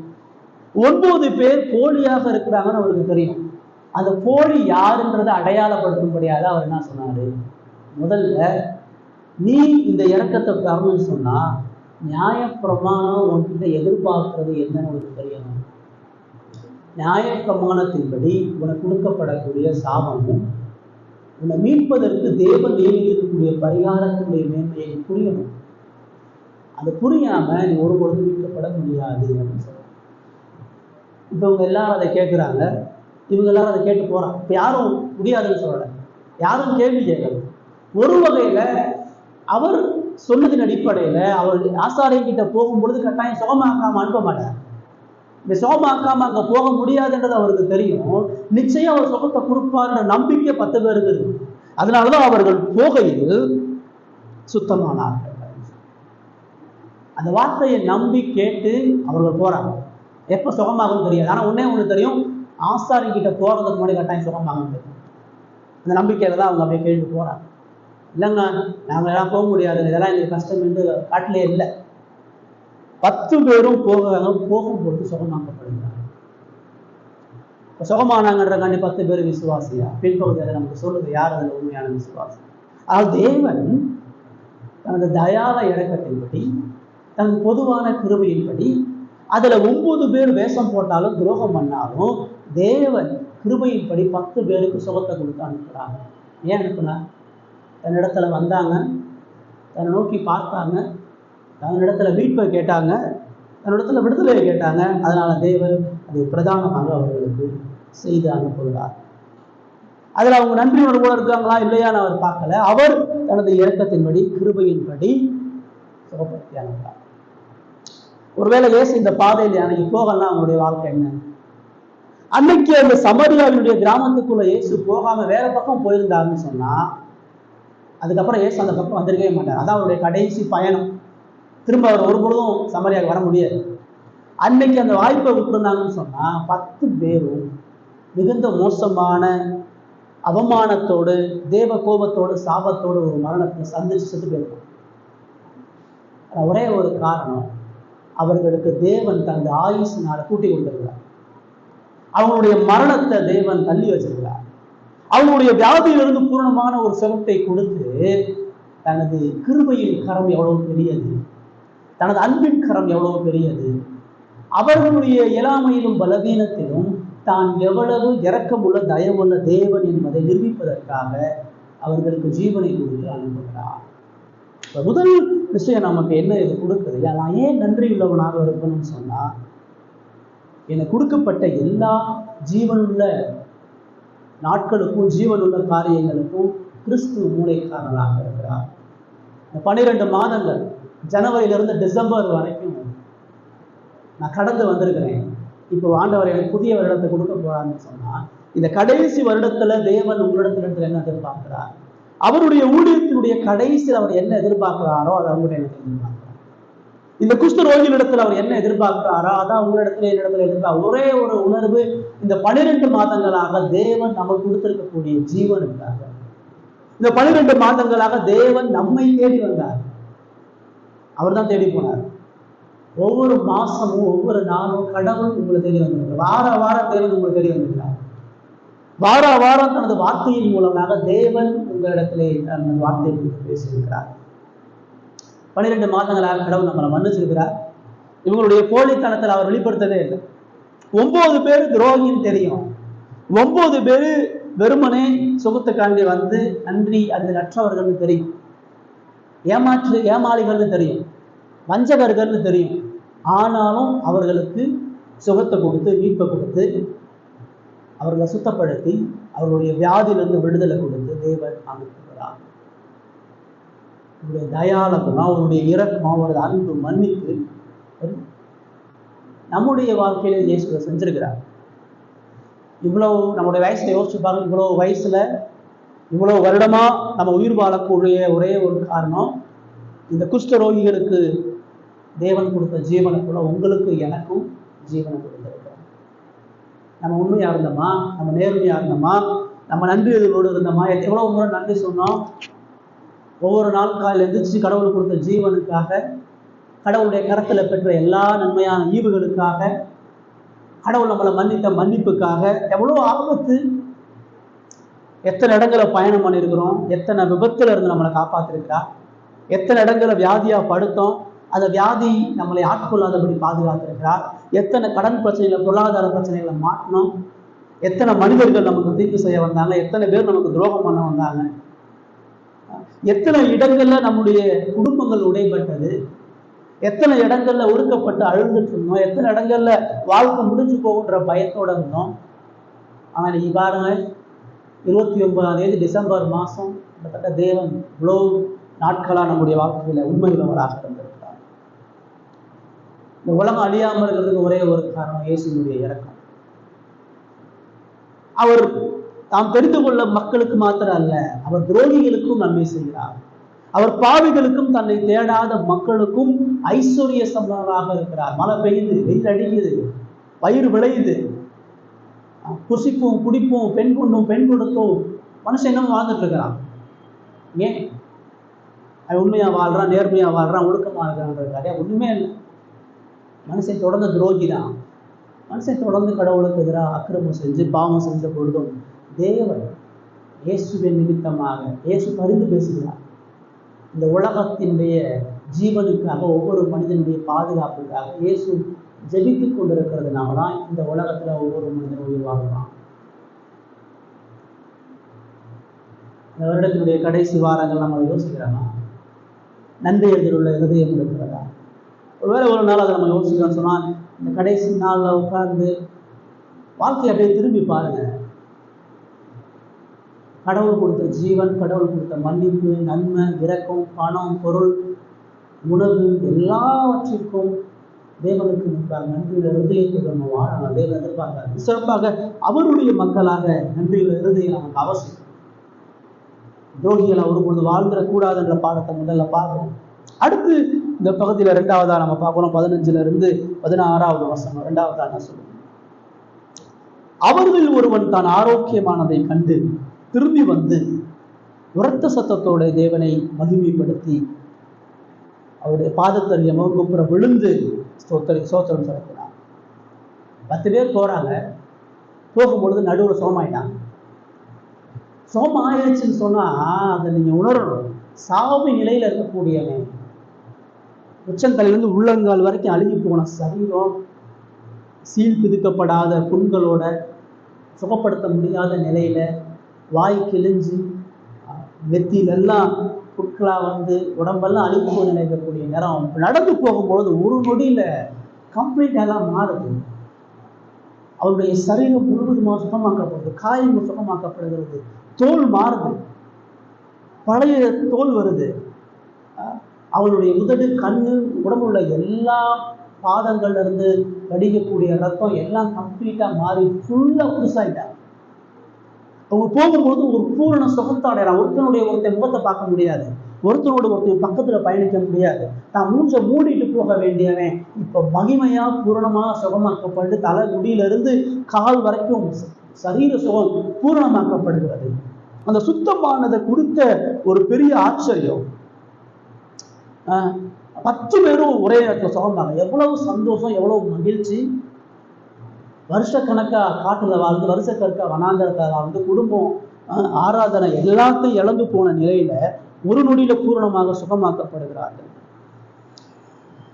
9 பேர் போலியாக இருக்கிறாங்கன்னு அவருக்கு தெரியும். அந்த போலி யாருன்றதை அடையாளப்படுத்தும்படியாக அவர் என்ன சொன்னாரு? முதல்ல நீ இந்த இரக்கத்தை தரணும்னு சொன்னா நியாயப்பிரமாணம் உன்கிட்ட எதிர்பார்க்கிறது என்னன்னு உனக்கு தெரியணும். நியாயப்பிரமாணத்தின்படி உனக்கு கொடுக்கப்படக்கூடிய சாபமும் உன்னை மீட்பதற்கு தேவன் நியமிக்கக்கூடிய பரிகாரத்தினுடைய மேன்மையை புரியணும். அது புரியாம நீ ஒருபொழுது மீட்கப்பட முடியாது அப்படின்னு சொல்றாங்க. இப்ப இவங்க எல்லாரும் அதை கேட்கிறாங்க, இவங்க எல்லாரும் அதை கேட்டு போறாங்க. இப்ப யாரும் முடியாதுன்னு சொல்லல, யாரும் கேள்வி கேட்கல. ஒரு வகையில அவர் சொன்னதின் அடிப்படையில அவர் ஆசாரியங்கிட்ட போகும்பொழுது கட்டாயம் சுகமாக்காம அனுப்ப மாட்டார். இந்த சுகமாக்காம அங்க போக முடியாதுன்றது அவருக்கு தெரியும். நிச்சயம் அவர் சுகத்தை கொடுப்பார்ன்ற நம்பிக்கை 10 பேருக்கு இருக்கு. அதனாலதான் அவர்கள் போகையில் சுத்தமானார்கள். அந்த வார்த்தையை நம்பி கேட்டு அவர்கள் போறாங்க. எப்ப சுகமாகும் தெரியாது. ஆனா ஒண்ணு தெரியும், ஆசாரியங்கிட்ட போறதுக்கு முன்னாடி கட்டாயம் சுகமாகும் தெரியும். அந்த நம்பிக்கையில தான் அவங்க அப்படியே கேட்டு போறாங்க. இல்லைங்க நாங்கள் எல்லாம் போக முடியாது, இதெல்லாம் எங்களுக்கு கஷ்டம் என்று காட்டிலே இல்லை. 10 பேரும் போகும்பொழுது சுகமாக்கப்படுகிறாங்க. இப்போ சுகமானாங்கன்றக்காண்டி 10 பேர் விசுவாசியா? பின்பகுதியாக நமக்கு சொல்லுது யார் அதில் உண்மையான விசுவாசி? ஆனால் தேவன் தனது தயால இரக்கத்தின்படி, தனது பொதுவான கிருபையின்படி, அதுல 9 பேர் வேஷம் போட்டாலும் துரோகம் பண்ணாலும் தேவன் கிருபையின்படி 10 பேருக்கு சுகத்தை கொடுத்து அனுப்புறாங்க. ஏன் அனுப்புனா? தன்னிடத்துல வந்தாங்க, தன்னை நோக்கி பார்த்தாங்க, தன்னிடத்துல மீட்பை கேட்டாங்க, தன்னிடத்துல விடுதலையை கேட்டாங்க. அதனால தேவன் அதை பிரதானமாக அவர்களுக்கு செய்து அனுப்புகிறார். அதுல அவங்க நன்றி உணர்வோடு இருக்காங்களா இல்லையான்னு அவர் பார்க்கல. அவர் தனது இரக்கத்தின்படி கிருபையின்படி சுகப்படுத்தி அனுப்புகிறார். ஒருவேளை இயேசு இந்த பாதையில் அன்னைக்கு போகலாம், அவங்களுடைய வாழ்க்கை என்ன? அன்னைக்கு அந்த சமரியாவினுடைய கிராமத்துக்குள்ள இயேசு போகாம வேற பக்கம் போயிருந்தாருன்னு சொன்னா அதுக்கப்புறம் இயேசு அந்த பக்கம் வந்திருக்கவே மாட்டார். அதான் அவருடைய கடைசி பயணம். திரும்ப அவர் ஒருபொழுதும் சமரியாவுக்கு வர முடியாது. அன்னைக்கு அந்த வாய்ப்பை விட்டுருந்தாங்கன்னு சொன்னா 10 பேரும் மிகுந்த மோசமான அவமானத்தோடு, தேவ கோபத்தோடு, சாபத்தோடு ஒரு மரணத்தை சந்திச்சு செத்து போயிருக்கும். ஒரே ஒரு காரணம், அவர்களுக்கு தேவன் தனது ஆயுசினால கூட்டி கொடுத்திருக்கிறார். அவங்களுடைய மரணத்தை தேவன் தள்ளி வச்சிருக்கிறார். அவங்களுடைய வியாதியிலிருந்து பூரணமான ஒரு சுகத்தை கொடுத்து, தனது கிருபையின் கரம் எவ்வளவு பெரியது, தனது அன்பின் கரம் எவ்வளவு பெரியது, அவர்களுடைய இயலாமையிலும் பலவீனத்திலும் தான் எவ்வளவு இரக்கமுள்ள தயவுள்ள தேவன் என்பதை நிரூபிப்பதற்காக அவர்களுக்கு ஜீவனை கொடுத்து அனுப்புகிறார். முதல் விஷயம் நமக்கு என்ன இது கொடுக்குது? நான் ஏன் நன்றி உள்ளவனாக இருக்கணும்னு சொன்னா, எனக்கு கொடுக்கப்பட்ட எல்லா ஜீவனுள்ள நாட்களுக்கும் ஜீவனுள்ள காரியங்களுக்கும் கிறிஸ்து மூளைக்காரனாக இருக்கிறார். 12 மாதங்கள் ஜனவரியிலிருந்து டிசம்பர் வரைக்கும் நான் கடந்து வந்திருக்கிறேன். இப்போ ஆண்டவர் எனக்கு புதிய வருடத்தை கொடுக்க போறான்னு சொன்னா, இந்த கடைசி வருடத்துல தேவன் உங்களிடத்துல என்ன எதிர்பார்க்கிறார்? அவருடைய ஊழியத்தினுடைய கடைசியில் அவர் என்ன எதிர்பார்க்கிறாரோ அதை அவங்களுடைய எனக்கு எதிர்பார்க்கிறார். இந்த குஷ்டரோகியிடத்துல அவர் என்ன எதிர்பார்க்கிறாரோ அதான் உங்களிடத்துல என்னிடத்துல எதிர்பார்க்க ஒரே ஒரு உணர்வு. இந்த 12 மாதங்களாக தேவன் நமக்கு கொடுத்திருக்கக்கூடிய ஜீவனுக்காக, இந்த 12 மாதங்களாக தேவன் நம்மை தேடி வந்தார். அவர் தான் தேடி போனார். ஒவ்வொரு மாசமும் ஒவ்வொரு நாளும் கடவுள் உங்களை தேடி வந்திருக்கிறார். வாரம் தேவன் உங்களை தேடி வந்திருக்கிறார். வாரம் தனது வார்த்தையின் மூலமாக தேவன் உங்களிடத்திலே தனது வார்த்தையை குறித்து பேசியிருக்கிறார். 12 மாதங்களாக கடவுள் நம்மளை மன்னிச்சிருக்கிறார். இவங்களுடைய போலித்தனத்தில் அவர் வெளிப்படுத்தவே இல்லை. 9 பேர் துரோகின்னு தெரியும். 9 பேர் வெறுமனே சுகத்துக்காண்டி வந்து நன்றி அது அற்றவர்கள்னு தெரியும். ஏமாளிகள்னு தெரியும், வஞ்சகர்கள்னு தெரியும். ஆனாலும் அவர்களுக்கு சுகத்தை கொடுத்து மீட்பை கொடுத்து அவர்களை சுத்தப்படுத்தி அவர்களுடைய வியாதியிலிருந்து விடுதலை கொடுத்து தேவன் அமைக்கிறார். அவருடைய தயால குணம், அவருடைய இரக்கம், அவருடைய அன்பு, மன்னிப்பு நம்முடைய வாழ்க்கையில இயேசு செஞ்சிருக்கிறார். இவ்வளவு நம்முடைய வயசுல யோசிச்சு பாருங்க. இவ்வளவு வயசுல இவ்வளவு வருடமா நம்ம உயிர் வாழக்கூடிய ஒரே ஒரு காரணம், இந்த குஷ்ட ரோகிகளுக்கு தேவன் கொடுத்த ஜீவனை போல உங்களுக்கு எனக்கும் ஜீவனை கொடுத்திருக்கிறார். நம்ம உண்மையா இருந்தோமா, நம்ம நேர்மையா இருந்தோமா, நம்ம நன்றி எதிரோடு இருந்தோமா, எவ்வளவு முறை நன்றி சொன்னோம். ஒவ்வொரு நாள் காலையில் எந்திரிச்சு கடவுள் கொடுத்த ஜீவனுக்காக, கடவுளுடைய கரத்துல பெற்ற எல்லா நன்மையான ஈவுகளுக்காக, கடவுள் நம்மளை மன்னித்த மன்னிப்புக்காக எவ்வளவு ஆபத்து, எத்தனை இடங்களை பயணம் பண்ணியிருக்கிறோம், எத்தனை விபத்துல இருந்து நம்மளை காப்பாத்திருக்கிறா, எத்தனை இடங்களை வியாதியா படுத்தோம், அந்த வியாதி நம்மளை ஆட்கொள்ளாதபடி பாதுகாத்திருக்கிறார். எத்தனை கடன் பிரச்சனைகளை, பொருளாதார பிரச்சனைகளை மாற்றணும், எத்தனை மனிதர்கள் நமக்கு தீர்ப்பு செய்ய வந்தாங்க, எத்தனை பேர் நமக்கு துரோகம் பண்ண வந்தாங்க, எத்தனை இடங்கள்ல நம்முடைய குடும்பங்கள் உடைபட்டது, எத்தனை இடங்கள்ல ஒடுக்கப்பட்டு அழுதுட்டு இருந்தோம், எத்தனை இடங்கள்ல வாழ்க்கை முடிஞ்சு போகுன்ற பயத்தோட இருந்தோம். ஆனா நீங்க பாருங்க, 29ஆம் தேதி டிசம்பர் மாசம் கிட்டத்தட்ட தேவன் இவ்வளவு நாட்களா நம்முடைய வாழ்க்கையில உண்மையுள்ளவராக இருந்திருக்கிறார். இந்த உலகம் அழியாமல் இருக்கிறதுக்கு ஒரே ஒரு காரணம் இயேசுவினுடைய இரக்கம். அவர் தாம் தெரிந்து கொள்ள மக்களுக்கு மாத்திரம் அல்ல, அவர் துரோகிகளுக்கும் நன்மை செய்கிறார். அவர் பாவிகளுக்கும் தன்னை தேடாத மக்களுக்கும் ஐஸ்வர்ய சம்பளமாக இருக்கிறார். மழை பெய்யுது, வெயில் அடிக்குது, பயிர் விளையுது, புசிப்போம் குடிப்போம், பெண் கொண்டும் பெண் கொடுத்தோம், மனுஷன் என்ன வாழ்ந்துட்டு இருக்கிறான். ஏன் அவன் உண்மையா வாழ்றான், நேர்மையா வாழ்றான், ஒழுக்கமா இருக்கிறான்றதுக்காக ஒண்ணுமே இல்லை. மனுஷன் தொடர்ந்து துரோகி தான். மனுஷன் தொடர்ந்து கடவுளுக்கு எதிராக அக்கிரமம் செஞ்சு பாவம் செஞ்ச பொழுதும் தேவன் இயேசுவின் நிமித்தமாக இயேசு பரிந்து பேசுகிறார். இந்த உலகத்தினுடைய ஜீவனுக்காக, ஒவ்வொரு மனிதனுடைய பாதுகாப்புக்காக இயேசு ஜெபித்துக் கொண்டிருக்கிறதுனால தான் இந்த உலகத்துல ஒவ்வொரு மனிதனும் உயிர் வாழ்றான். இந்த வருடத்தினுடைய கடைசி வாரங்கள் நம்ம யோசிக்கிறோமா? நன்றி எழுதியுள்ள இருதயம் இருக்கிறதா? ஒருவேளை ஒரு நாள் அதை நம்ம யோசிக்கிறோம் சொன்னால், இந்த கடைசி நாள்ல உட்கார்ந்து வாழ்க்கையை அப்படியே திரும்பி பாருங்க. கடவுள் கொடுத்த ஜீவன், கடவுள் கொடுத்த மன்னிப்பு, நன்மை, இரக்கம், பணம், பொருள், உணவு எல்லாவற்றிற்கும் தேவனுக்கு முன்பாக நன்றியுள்ள இருதயத்தை நம்ம வாழலாம். தேவன் எதிர்பார்க்கிறார். சிறப்பாக அவருடைய மக்களாக நன்றியுள்ள இருதயம் நமக்கு அவசியம். துரோகிகளை ஒருபொழுது வாழ்ந்துடக்கூடாது என்ற பாடத்தை முதல்ல பார்க்கணும். அடுத்து இந்த பகுதியில 2வதா நம்ம பார்க்கணும். 15ல இருந்து 16வது வசனம் 2வதா என்ன சொல்லுங்க? அவர்களில் ஒருவன் தான் ஆரோக்கியமானதை கண்டு திரும்பி வந்து உரத்த சத்தத்தோட தேவனை மகிமைப்படுத்தி அவருடைய பாதத்தறிய முகங்குப்புற விழுந்து சோத்திரம் செலுத்தினார். 10 பேர் போறாங்க. போகும்பொழுது நடுவில் சோமாயிட்டாங்க. சோமம் ஆயிடுச்சுன்னு சொன்னா அதை நீங்க உணரணும். சாவு நிலையில இருக்கக்கூடியவன், உச்சந்தலையிலிருந்து உள்ளங்கால் வரைக்கும் அழுகி போன சரீரம், சீல் பிதுக்கப்படாத புண்களோட, சுகப்படுத்த முடியாத நிலையில, வாய் கிழிஞ்சு நெத்தியிலெல்லாம் புட்களா வந்து உடம்பெல்லாம் அழிப்பு போய் நினைக்கக்கூடிய நேரம் நடந்து போகும்பொழுது ஒரு நொடியில கம்ப்ளீட் எல்லாம் மாறுது. அவருடைய சரீரம் முழுவதுமாக சுகமாக்கப்படுது, காயங்கள் சுகமாக்கப்படுகிறது, தோல் மாறுது, பழைய தோல் வருது. அவளுடைய உதடு, கண்ணு, உடம்புள்ள எல்லா பாதங்கள்ல இருந்து வடிக்கக்கூடிய ரத்தம் எல்லாம் கம்ப்ளீட்டா மாறி ஃபுல்லா புதுசாயிட்டாங்க. அவங்க போகும்போது ஒரு பூரண சுகத்தோட ஒருத்தனுடைய முகத்தை பார்க்க முடியாது. ஒருத்தனோடு ஒருத்தர் பக்கத்துல பயணிக்க முடியாது. தான் மூஞ்ச மூடிட்டு போக வேண்டியவன் இப்ப மகிமையா பூரணமா சுகமாக்கப்பட்டு தலை முடியிலிருந்து கால் வரைக்கும் சரீர சுகம் பூரணமாக்கப்படுகிறது. அந்த சுத்தமானதை கொடுத்த ஒரு பெரிய ஆச்சரியம். 10 பேரும் ஒரே நேரத்தில் சுகமாங்க. எவ்வளவு சந்தோஷம், எவ்வளவு மகிழ்ச்சி. வருஷக்கணக்கா காட்டுல வாழ்ந்து, வருஷக்கணக்கா வனாந்தரத்தில் வாழ்ந்து, குடும்பம், ஆராதனை எல்லாத்தையும் இழந்து போன நிலையில ஒரு நொடியில பூரணமாக சுகமாக்கப்படுகிறார்கள்.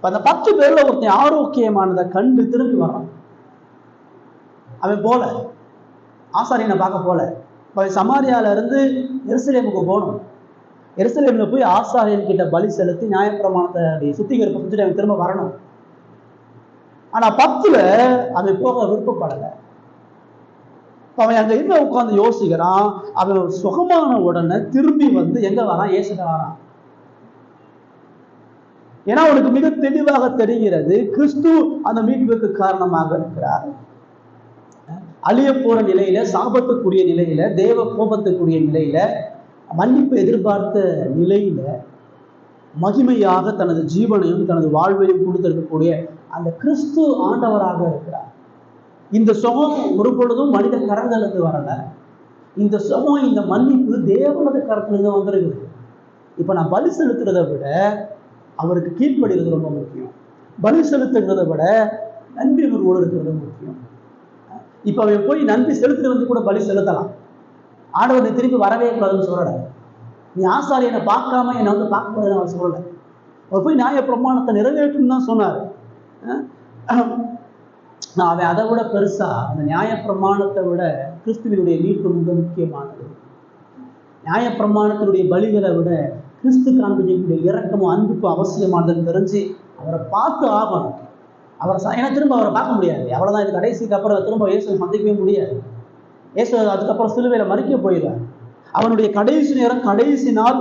அந்த 10 பேர்ல ஒருத்தன் ஆரோக்கியமானதை கண்டு திரும்பி வரான். அவன் போல ஆசாரியனை பார்க்க போல. சமாரியால இருந்து எருசலேமுக்கு போகணும். எருசலேம்ல போய் ஆசாரியன் கிட்ட பலி செலுத்தி நியாயப்பிரமாணத்தை சுத்திகரிப்பு செஞ்சுட்டு அவன் திரும்ப வரணும். ஆனா 10ல அவன் போக விருப்பப்படலை. அவன் அங்க என்ன உட்கார்ந்து யோசிக்கிறான். அவன் சுகமான உடனே திரும்பி வந்து எங்க வரான்? இயேசுட்ட வரான். ஏன்னா அவனுக்கு மிக தெளிவாக தெரிகிறது கிறிஸ்து அந்த மீட்புக்கு காரணமாக இருக்கிறார். அழிய போற நிலையில, சாபத்துக்குரிய நிலையில, தேவ கோபத்துக்குரிய நிலையில, மன்னிப்பு எதிர்பார்த்த நிலையில மகிமையாக தனது ஜீவனையும் தனது வாழ்வையும் கொடுத்திருக்கக்கூடிய அந்த கிறிஸ்து ஆண்டவராக இருக்கிறார். இந்த சுகம் ஒரு பொழுதும் மனித கரங்களிலிருந்து வரல. இந்த சுகம், இந்த மன்னிப்பு தேவனது கரத்திலிருந்து வந்திருக்குது. இப்ப நான் பலி செலுத்துறதை விட அவருக்கு கீழ்ப்படுகிறது ரொம்ப முக்கியம். பலி செலுத்துறதை விட நன்றி உணர்வோடு இருக்கிறது முக்கியம். இப்ப அவன் போய் நன்றி செலுத்துட்டு வந்து கூட பலி செலுத்தலாம். ஆண்டவர் நீ திருப்பி வரவே கூடாதுன்னு சொல்லல. நீ ஆசாரியனை பார்க்காம என்னை வந்து பார்க்க கூடாதுன்னு அவர் சொல்லலை. அவர் போய் நியாய பிரமாணத்தை நிறைவேற்றும் தான் சொன்னார். அவன் அதை விட பெருசா அந்த நியாய பிரமாணத்தை விட கிறிஸ்துவனுடைய மீட்பு மிக முக்கியமானது. நியாய பிரமாணத்தினுடைய பலிகளை விட கிறிஸ்து காண்பிக்கக்கூடிய இரக்கமும் அன்புக்கும் அவசியமானதுன்னு தெரிஞ்சு அவரை பார்த்து ஆகணும். ஏன்னா திரும்ப அவரை பார்க்க முடியாது. அவ்வளவுதான். இது கடைசிக்கு அப்புறம் திரும்ப இயேசுவை சந்திக்கவே முடியாது. இயேசு அதுக்கப்புறம் சிலுவையில மறிக்க போயிடுவார். அவனுடைய கடைசி நேரம், கடைசி நாள்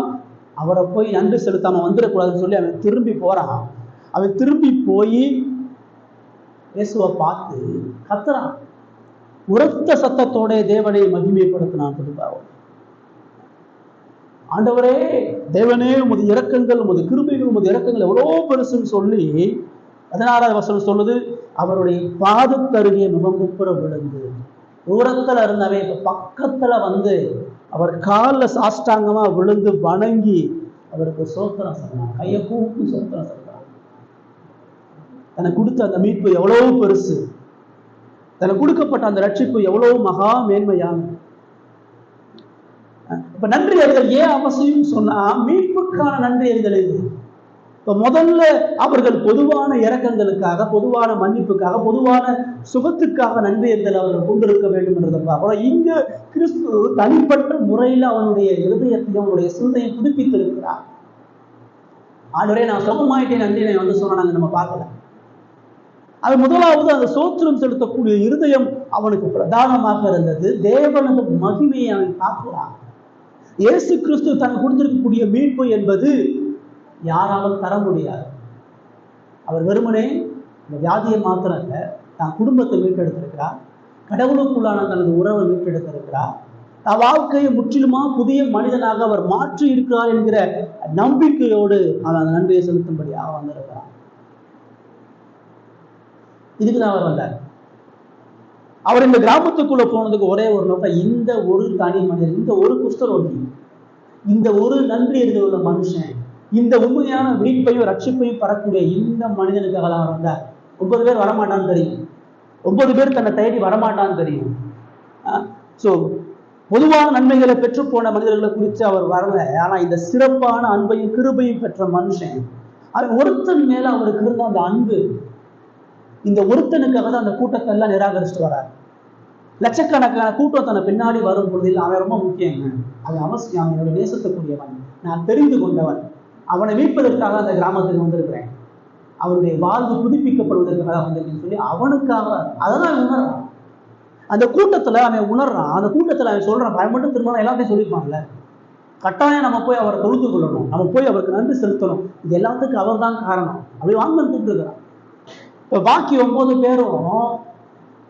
அவரை போய் நன்றி செலுத்தாம வந்துடக்கூடாதுன்னு சொல்லி அவன் திரும்பி போறான். அவன் திரும்பி போய் இயேசுவை பார்த்து கத்துறான். உரத்த சத்தத்தோட தேவனை மகிமைப்படுத்தினான். திருப்பாவும் ஆண்டவரே தேவனே உமது இரக்கங்கள், உமது கிருபைகள், உமது இரக்கங்கள் எவ்வளோ பெருசுன்னு சொல்லி 16வது வசனம் சொல்லுது, அவருடைய பாதத்தருகே முகங்குப்புற விழுந்து, தூரத்துல இருந்தவே இப்ப பக்கத்துல வந்து அவர் காலில் சாஷ்டாங்கமா விழுந்து வணங்கி அவருக்கு சோத்திரம் சொன்னான். கையை கூப்பி சோத்திரம் சொன்னான். தனக்கு கொடுத்த அந்த மீட்பு எவ்வளவு பெருசு, தனக்கு கொடுக்கப்பட்ட அந்த ரட்சிப்பு எவ்வளவு மகா மேன்மையானது. இப்ப நன்றி அறிதல் ஏன் அவசியம் சொன்னா, மீட்புக்கான நன்றி அறிதல் இது. இப்ப முதல்ல அவர்கள் பொதுவான இரக்கங்களுக்காக, பொதுவான மன்னிப்புக்காக, பொதுவான சுகத்துக்காக நன்றி அறிதல் அவர்கள் கொண்டிருக்க வேண்டும் என்றதற்காக இங்க கிறிஸ்து தனிப்பட்ட முறையில் அவனுடைய இருதயத்தையும் அவனுடைய சிந்தையும் புதுப்பித்திருக்கிறார். ஆண்டவரே நான் சுகமாயிட்டேன் நன்றி நான் வந்து சொன்னாங்க நம்ம பார்க்கல. அது முதலாவது அந்த சோத்திரம் செலுத்தக்கூடிய இருதயம் அவனுக்கு பிரதானமாக இருந்தது. தேவனது மகிமையை அவன் பார்க்கிறான். இயேசு கிறிஸ்து தன் கொடுத்திருக்கக்கூடிய மீட்பு என்பது யாராலும் தர முடியாது. அவர் வெறுமனே இந்த வியாதியை மாத்திரம் இல்லை, தான் குடும்பத்தை மீட்டெடுத்திருக்கிறார். கடவுளுக்குள்ளான தனது உறவை மீட்டெடுத்திருக்கிறார். தன் வாழ்க்கையை முற்றிலுமா புதிய மனிதனாக அவர் மாற்றி இருக்கிறார் என்கிற நம்பிக்கையோடு அவர் அந்த நன்றியை செலுத்தும்படியாக வந்திருக்கிறார். இதுக்குதான் அவர் வந்தார். அவர் இந்த கிராமத்துக்குள்ள போனதுக்கு ஒரே ஒரு நோக்கம், இந்த ஒரு தனி மனிதன், இந்த ஒரு குஷ்டரோகி, இந்த ஒரு நன்றி அறிதல் உள்ள மனுஷன், இந்த உண்மையான மீட்பையும் ரட்சிப்பையும் பெறக்கூடிய இந்த மனிதனுக்காக தான் வந்தார். 9 பேர் வரமாட்டான்னு தெரியும், 9 பேர் தன்னை தேடி வரமாட்டான்னு தெரியும். ஸோ பொதுவான நன்மைகளை பெற்று போன மனிதர்களை குறித்து அவர் வரல. ஆனா இந்த சிறப்பான அன்பையும் கிருபையும் பெற்ற மனுஷன், அவன் ஒருத்தன் மேல அவருக்கு இருந்த அந்த அன்பு, இந்த ஒருத்தனுக்காக தான் அந்த கூட்டத்தை எல்லாம் நிராகரிச்சுட்டு வரார். லட்சக்கணக்கான கூட்டம் தன்னை பின்னாடி வரும் பொழுதில் அவன் ரொம்ப முக்கியங்க, அவன் அவசியம், அவனோட நேசத்துக்குரியவன், நான் தெரிந்து கொண்டவன், அவனை மீட்பதற்காக அந்த கிராமத்துக்கு வந்திருக்கிறேன், அவனுடைய வாழ்வு புதுப்பிக்கப்படுவதற்காக வந்திருக்கேன்னு சொல்லி அவனுக்காக அதெல்லாம் உணர்றான். அந்த கூட்டத்துல அவன் உணர்றான். அந்த கூட்டத்துல அவன் சொல்றான், அவன் மட்டும் திரும்ப எல்லாத்தையும் சொல்லிப்பான்ல, கட்டாயம் நம்ம போய் அவரை தொழுது கொள்ளணும், நம்ம போய் அவருக்கு நன்றி செலுத்தணும், இது எல்லாத்துக்கும் அவர் தான் காரணம். அப்படி வாங்கன்னு கூப்பிட்டுருக்கிறான். இப்போ பாக்கி 9 பேரும்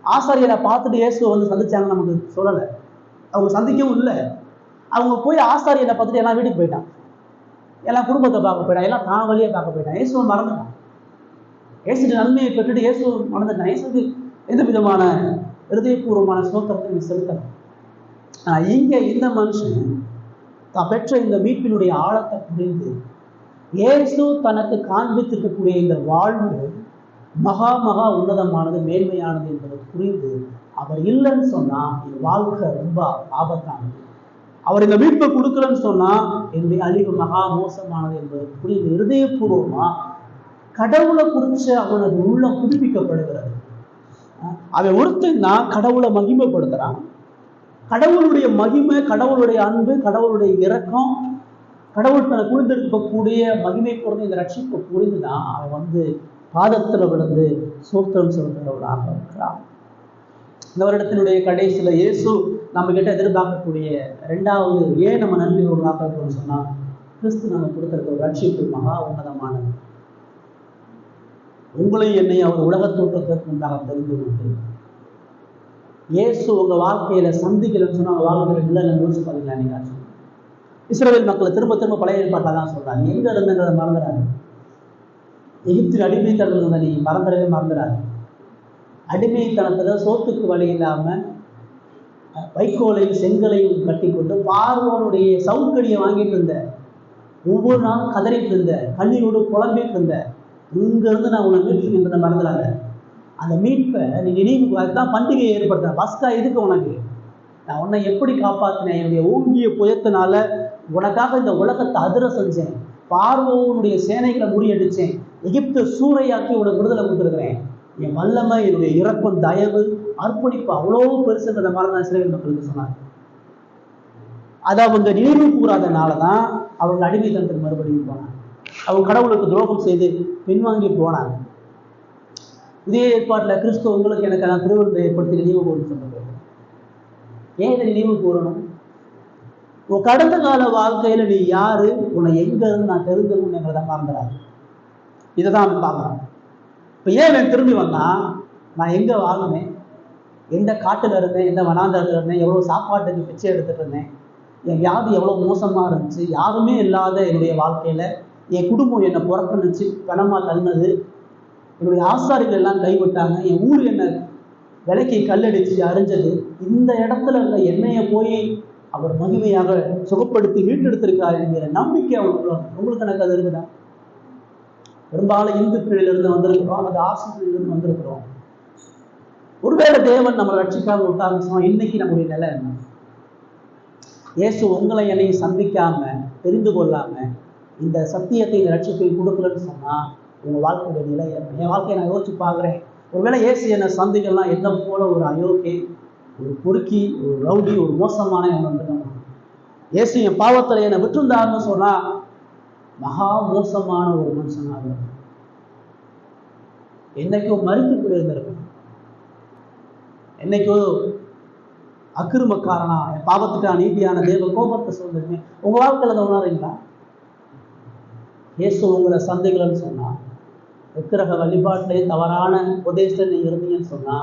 ஆசாரியரை பார்த்துட்டு இயேசுவை வந்து சந்திச்சாங்க நமக்கு சொல்லலை, அவங்க சந்திக்கவும் இல்லை. அவங்க போய் ஆசாரியரை பார்த்துட்டு எல்லாம் வீட்டுக்கு போயிட்டான். எல்லாம் குடும்பத்தை பார்க்க போயிட்டான், எல்லாம் தான் வழியை பார்க்க போயிட்டான். இயேசுவை மறந்துட்டான். இயேசுக்கு நன்மையை பெற்றுட்டு இயேசு மறந்துட்டான். இயேசுக்கு எந்த விதமான ஹிருதயபூர்வமான ஸ்தோத்திரத்தை செலுத்தலாம். இங்க இந்த மனுஷன் தான் பெற்ற இந்த மீட்பினுடைய ஆழத்தை புரிந்து இயேசு தனக்கு காண்பித்திருக்கக்கூடிய இந்த வாழ்வு மகா மகா உன்னதமானது, மேன்மையானது என்பதை புரிந்து அவர் இல்லைன்னு சொன்னா என் வாழ்க்கை ரொம்ப ஆபத்தானது, அவர் இந்த மீட்பை கொடுக்கலன்னு சொன்னா என்னுடைய அழிவு மகா மோசமானது என்பதை புரிந்து இருதயபூர்வமா கடவுளை குறிச்ச அவனது உள்ளம் புதுப்பிக்கப்படுகிறது. அவன் ஒருத்தன் தான் கடவுளை மகிமைப்படுத்துறான். கடவுளுடைய மகிமை, கடவுளுடைய அன்பு, கடவுளுடைய இரக்கம், கடவுள் தன்னை புரிந்திருக்கக்கூடிய மகிமை பொருள் இந்த ரட்சிப்பை புரிந்துதான் அவன் பாதத்துல விழுந்து சோத்திரம் சொல்கிறவர்களாக இருக்கிறான். இந்த வருடத்தினுடைய கடைசியில இயேசு நம்ம கிட்ட எதிர்பார்க்கக்கூடிய இரண்டாவது ஏன் நம்ம நன்றி உள்ளாக இருக்கணும்னு சொன்னா, கிறிஸ்து நம்ம கொடுத்திருக்க ஒரு ரட்சிப்பு மகா உன்னதமானது. உங்களையும் என்னையும் அவர் உலக தோற்றத்திற்கு உண்டாக தெரிந்து கொண்டு இயேசு உங்க வாழ்க்கையில சந்திக்கலன்னு சொன்னா அவங்க வாழ்க்கையில இல்லை யோசிச்சு பார்த்தீங்களா? நீங்க இஸ்ரவேல் மக்களை திரும்ப திரும்ப பழைய ஏற்பாட்டில் தான் சொல்றாங்க, எங்க இருந்ததை மறந்துடாது. எகிப்தின் அடிமைத்தனத்தில் இருந்த நீ மறந்துடவே மறந்துடாது. அடிமைத்தனத்துல சோத்துக்கு வழி இல்லாம வைக்கோலையும் செங்கலையும் கட்டி கொண்டு பார்வோனுடைய சவுக்கடியை வாங்கிட்டு இருந்த, ஒவ்வொரு நாளும் கதறிட்டு இருந்த, கண்ணீரோடு புலம்பிட்டு இருந்த, இங்க இருந்து நான் உங்களை மீட்பு என்பதை மறந்துடாங்க. அந்த மீட்பை நீங்க நினைவு, அதுதான் பண்டிகையை ஏற்படுத்த. பஸ்கா எதுக்கு உனக்கு? நான் உன்னை எப்படி காப்பாற்றினேன்? என்னுடைய ஓங்கிய புயத்தினால உனக்காக இந்த உலகத்தை அதிர செஞ்சேன், பார்வோனுடைய சேனைகளை முறியடிச்சேன், எகிப்து சூறையாக்கி உனக்கு விடுதலை கொடுத்துருக்கிறேன். என் வல்லமை, என்னுடைய இரக்கம், தயவு, அர்ப்பணிப்பு அவ்வளோ பெருசுன்றத மாதிரி தான் இஸ்ரவேல் மக்களுக்கு சொன்னாங்க. அதை அவங்க நினைவு கூறாதனாலதான் அவங்க அடிமைத்தனத்துக்கு மறுபடியும் போனாங்க. அவங்க கடவுளுக்கு துரோகம் செய்து பின்வாங்கி போனாங்க. இதே ஏற்பாட்டில் கிறிஸ்துவ உங்களுக்கு எனக்கு நான் திருவிழத்தை ஏற்படுத்தி நினைவு கூறு சொல்லுங்க. ஏன் இதை நினைவு கூறணும்? உன் கடந்த கால வாழ்க்கையில நீ யாரு, உன்னை எங்க இருந்து நான் தெரிஞ்சுக்கணுங்கிறத மறந்துடாது. இதை தான் அவன் பார்க்குறான். இப்போ ஏன் நான் திரும்பி வந்தா, நான் எங்க வாழ்ந்தேன், எந்த காட்டுல இருந்தேன், எந்த வனாந்தரத்துல இருந்தேன், எவ்வளவு சாப்பாட்டுக்கு பிச்சை எடுத்துட்டு இருந்தேன், என் வியாதி எவ்வளவு மோசமா இருந்துச்சு, யாருமே இல்லாத என்னுடைய வாழ்க்கையில என் குடும்பம் என்னை புறக்கணிச்சு கனமா தள்ளினது, என்னுடைய ஆசாரிகள் எல்லாம் கைவிட்டாங்க, என் ஊர் என்னை விலைக்கு கல்லடிச்சு அறிஞ்சது, இந்த இடத்துல இருந்த என்னைய போய் அவர் மகிமையாக சுகப்படுத்தி மீட்டெடுத்திருக்காரு என்கிற நம்பிக்கை அவங்களுக்குள்ள. உங்களுக்கு எனக்கு அது இருக்குதா? பெரும்பாலும் இந்து பிரிவிலிருந்து வந்திருக்கிறோம், அல்லது ஆசிரியர்களிலிருந்து வந்திருக்கிறோம். ஒருவேளை தேவன் நம்மளை ரட்சிக்காம விட்டாருன்னு இன்னைக்கு நம்முடைய நிலை என்ன? இயேசு உங்களை என்னையும் சந்திக்காம தெரிந்து கொள்ளாம இந்த சத்தியத்தை இந்த ரட்சிப்பை கொடுக்கலன்னு சொன்னா உங்க வாழ்க்கையுடைய நிலை என்ன? என் வாழ்க்கையை நான் யோசிச்சு பார்க்குறேன். ஒருவேளை இயேசு என்னை சந்திக்கலாம், என்ன போல ஒரு அயோக்கி, ஒரு பொறுக்கி, ஒரு ரவுடி, ஒரு மோசமான இயேசு என் பாவத்தில் என்னை விட்டுருந்தாருன்னு சொன்னா மகா மோசமான ஒரு மனுஷனாக என்னைக்கும் மறுத்து போயிருந்திருக்கேன், என்னைக்கோ அக்கிரமக்காரனா, என் பாவத்துக்கான நீதியான தேவ கோபத்தை சொல்லிருக்கேன். உங்க வாழ்க்கையில அதை உணர்றீங்களா? இயேசு உங்களை சந்தைகள்னு சொன்னா, விக்கிரக வழிபாட்டிலே தவறான உபதேசத்தை நீங்க இருந்தீங்கன்னு சொன்னா,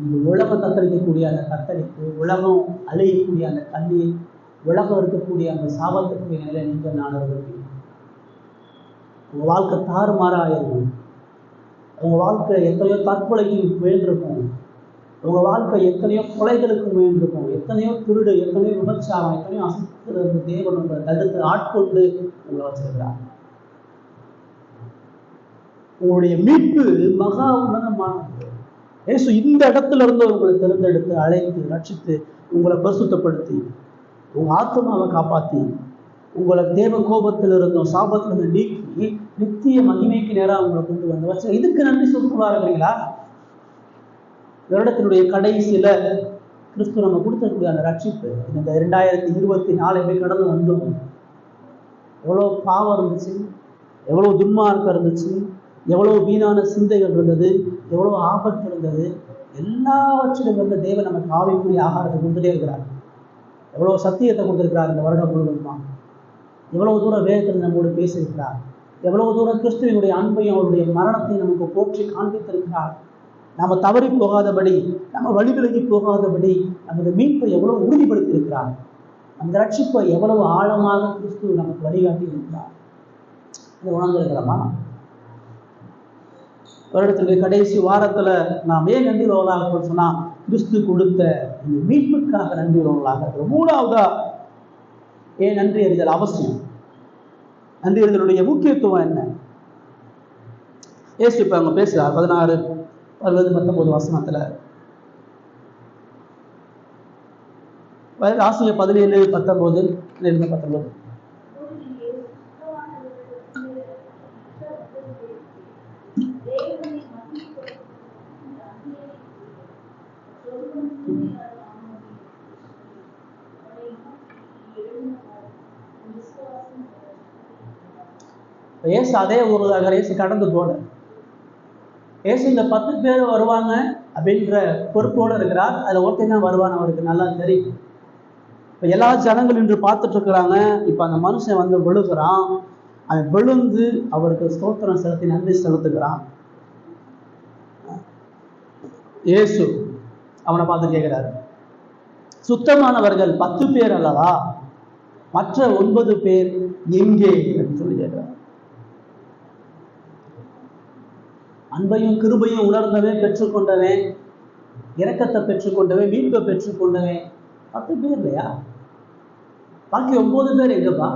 இந்த உலகம் தத்தளிக்கக்கூடிய அந்த தத்தளிப்பு, உலகம் அழியக்கூடிய அந்த கண்ணீர், உலகம் இருக்கக்கூடிய அந்த சாபத்துக்குரிய நிலை நீங்கள் நான் இருப்பீங்க. உங்க வாழ்க்கை தாறுமாறாயிருக்கும். உங்க வாழ்க்கை எத்தனையோ தற்கொலைக்கு முயன்றிருக்கும், உங்க வாழ்க்கை எத்தனையோ கொலைகளுக்கு முயன்றிருக்கும், எத்தனையோ திருடு, எத்தனையோ விபச்சாரம், எத்தனையோ அசுத்தம் தேவன் உங்களை தடுத்து ஆட்கொண்டு உங்களை வச்சிருக்கிறார். உங்களுடைய மீட்பு மகா உன்னதமானது. இயேசு இந்த இடத்துல இருந்து உங்களை தேர்ந்தெடுத்து அழைத்து ரட்சித்து உங்களை பரிசுத்தப்படுத்தி உங்க ஆத்மாவை காப்பாற்றி உங்களை தேவ கோபத்தில் இருந்தோம் சாபத்திலிருந்து நீக்கி நித்திய மகிமைக்கு நேராக உங்களை கொண்டு வந்து வச்ச. இதுக்கு நன்றி சொல்லுவா இருக்கிறீங்களா? வருடத்தினுடைய கடைசியில கிறிஸ்து நம்ம கொடுத்தக்கூடிய அந்த ரட்சிப்பு, இந்த 2024 எப்படி கடந்து வந்தோம், எவ்வளோ பாவம் இருந்துச்சு, எவ்வளோ துன்மார்க்கம் இருந்துச்சு, எவ்வளோ வீணான சிந்தைகள் இருந்தது, எவ்வளோ ஆபத்து இருந்தது, எல்லாவற்றிலும் இருந்த தேவன் நமக்கு ஆவிக்குரிய ஆகாரத்தை கொடுத்துட்டே இருக்கிறார். எவ்வளோ சத்தியத்தை கொடுத்துருக்கிறார் இந்த வருடம் முழுவதுமா, எவ்வளவு தூரம் வேதத்தில் நம்மோடு பேசியிருக்கிறார், எவ்வளவு தூரம் கிறிஸ்துவனுடைய அன்பையும் அவருடைய மரணத்தையும் நமக்கு போற்றி காண்பித்திருக்கிறார். நம்ம தவறி போகாதபடி, நம்ம வழிவிலகி போகாதபடி நமது மீட்பை எவ்வளவு உறுதிப்படுத்தி இருக்கிறார். அந்த ரட்சிப்பை எவ்வளவு ஆழமாக கிறிஸ்து நமக்கு வழிகாட்டி இருக்கிறார் இதை உணர்ந்திருக்கிறோமா? வருடத்தினுடைய கடைசி வாரத்துல நாம் ஏன் நன்றி உள்ளவர்களாக சொன்னா கிறிஸ்து கொடுத்த இந்த மீட்புக்காக நன்றி உள்ளவர்களாக இருக்கிறோம். மூணாவதா ஏன் நன்றி அறிதல் அவசியம்? நன்றி அறிதலுடைய முக்கியத்துவம் என்ன? இயேசு இப்ப அவங்க பேசுறார் 16, 19 வசனத்துல. ஆசிய 17, 19, 19. ஏசு அதே ஊருதாக ஏசு கடந்து போல ஏசு இந்த 10 பேர் வருவாங்க அப்படின்ற பொறுப்போடு இருக்கிறார். அதுல ஒருத்தன் தான் வருவான், அவருக்கு நல்லா தெரியும். இப்ப எல்லா ஜனங்கள் இன்று பார்த்துட்டு இருக்கிறாங்க. இப்ப அந்த மனுஷன் வந்து விழுகிறான். அவன் விழுந்து அவருக்கு ஸ்தோத்திரம் செலுத்தி நன்றி செலுத்துகிறான். இயேசு அவனை பார்த்து கேட்கிறாரு, சுத்தமானவர்கள் 10 பேர் அல்லவா, மற்ற 9 பேர் எங்கே அப்படின்னு சொல்லி கேட்கிறார். அன்பையும் கிருபையும் உணர்ந்தவன், பெற்றுக்கொண்டவன், இரக்கத்தை பெற்றுக்கொண்டவன், மீட்பை பெற்றுக்கொண்டவன் 10 பேர் இல்லையா? பாக்கி 9 பேர் எங்கப்பா?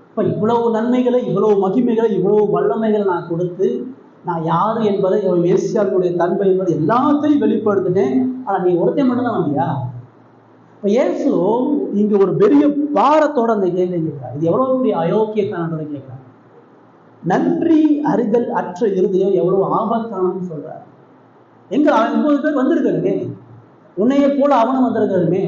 இப்ப இவ்வளவு நன்மைகளை, இவ்வளவு மகிமைகளை, இவ்வளவு வல்லமைகளை நான் கொடுத்து நான் யாரு என்பதை, மேசியாவினுடைய தன்மை என்பதை எல்லாத்தையும் வெளிப்படுத்தினேன். ஆனா நீ ஒருத்தன் மட்டும் தான் வந்தியா? இப்ப இயேசு இங்க ஒரு பெரிய பாரத்தோட அந்த கேள்வி கேட்கிறார். இது எவ்வளவு பெரிய அயோக்கியத்தனத்தோட கேட்கிறார். நன்றி அறிதல் அற்ற இருதயம் எவ்வளவு ஆபத்தானு சொல்றார். எங்க அவன் 9 பேர் வந்திருக்கிறமே, உன்னைய போல அவனும் வந்திருக்கிறமே,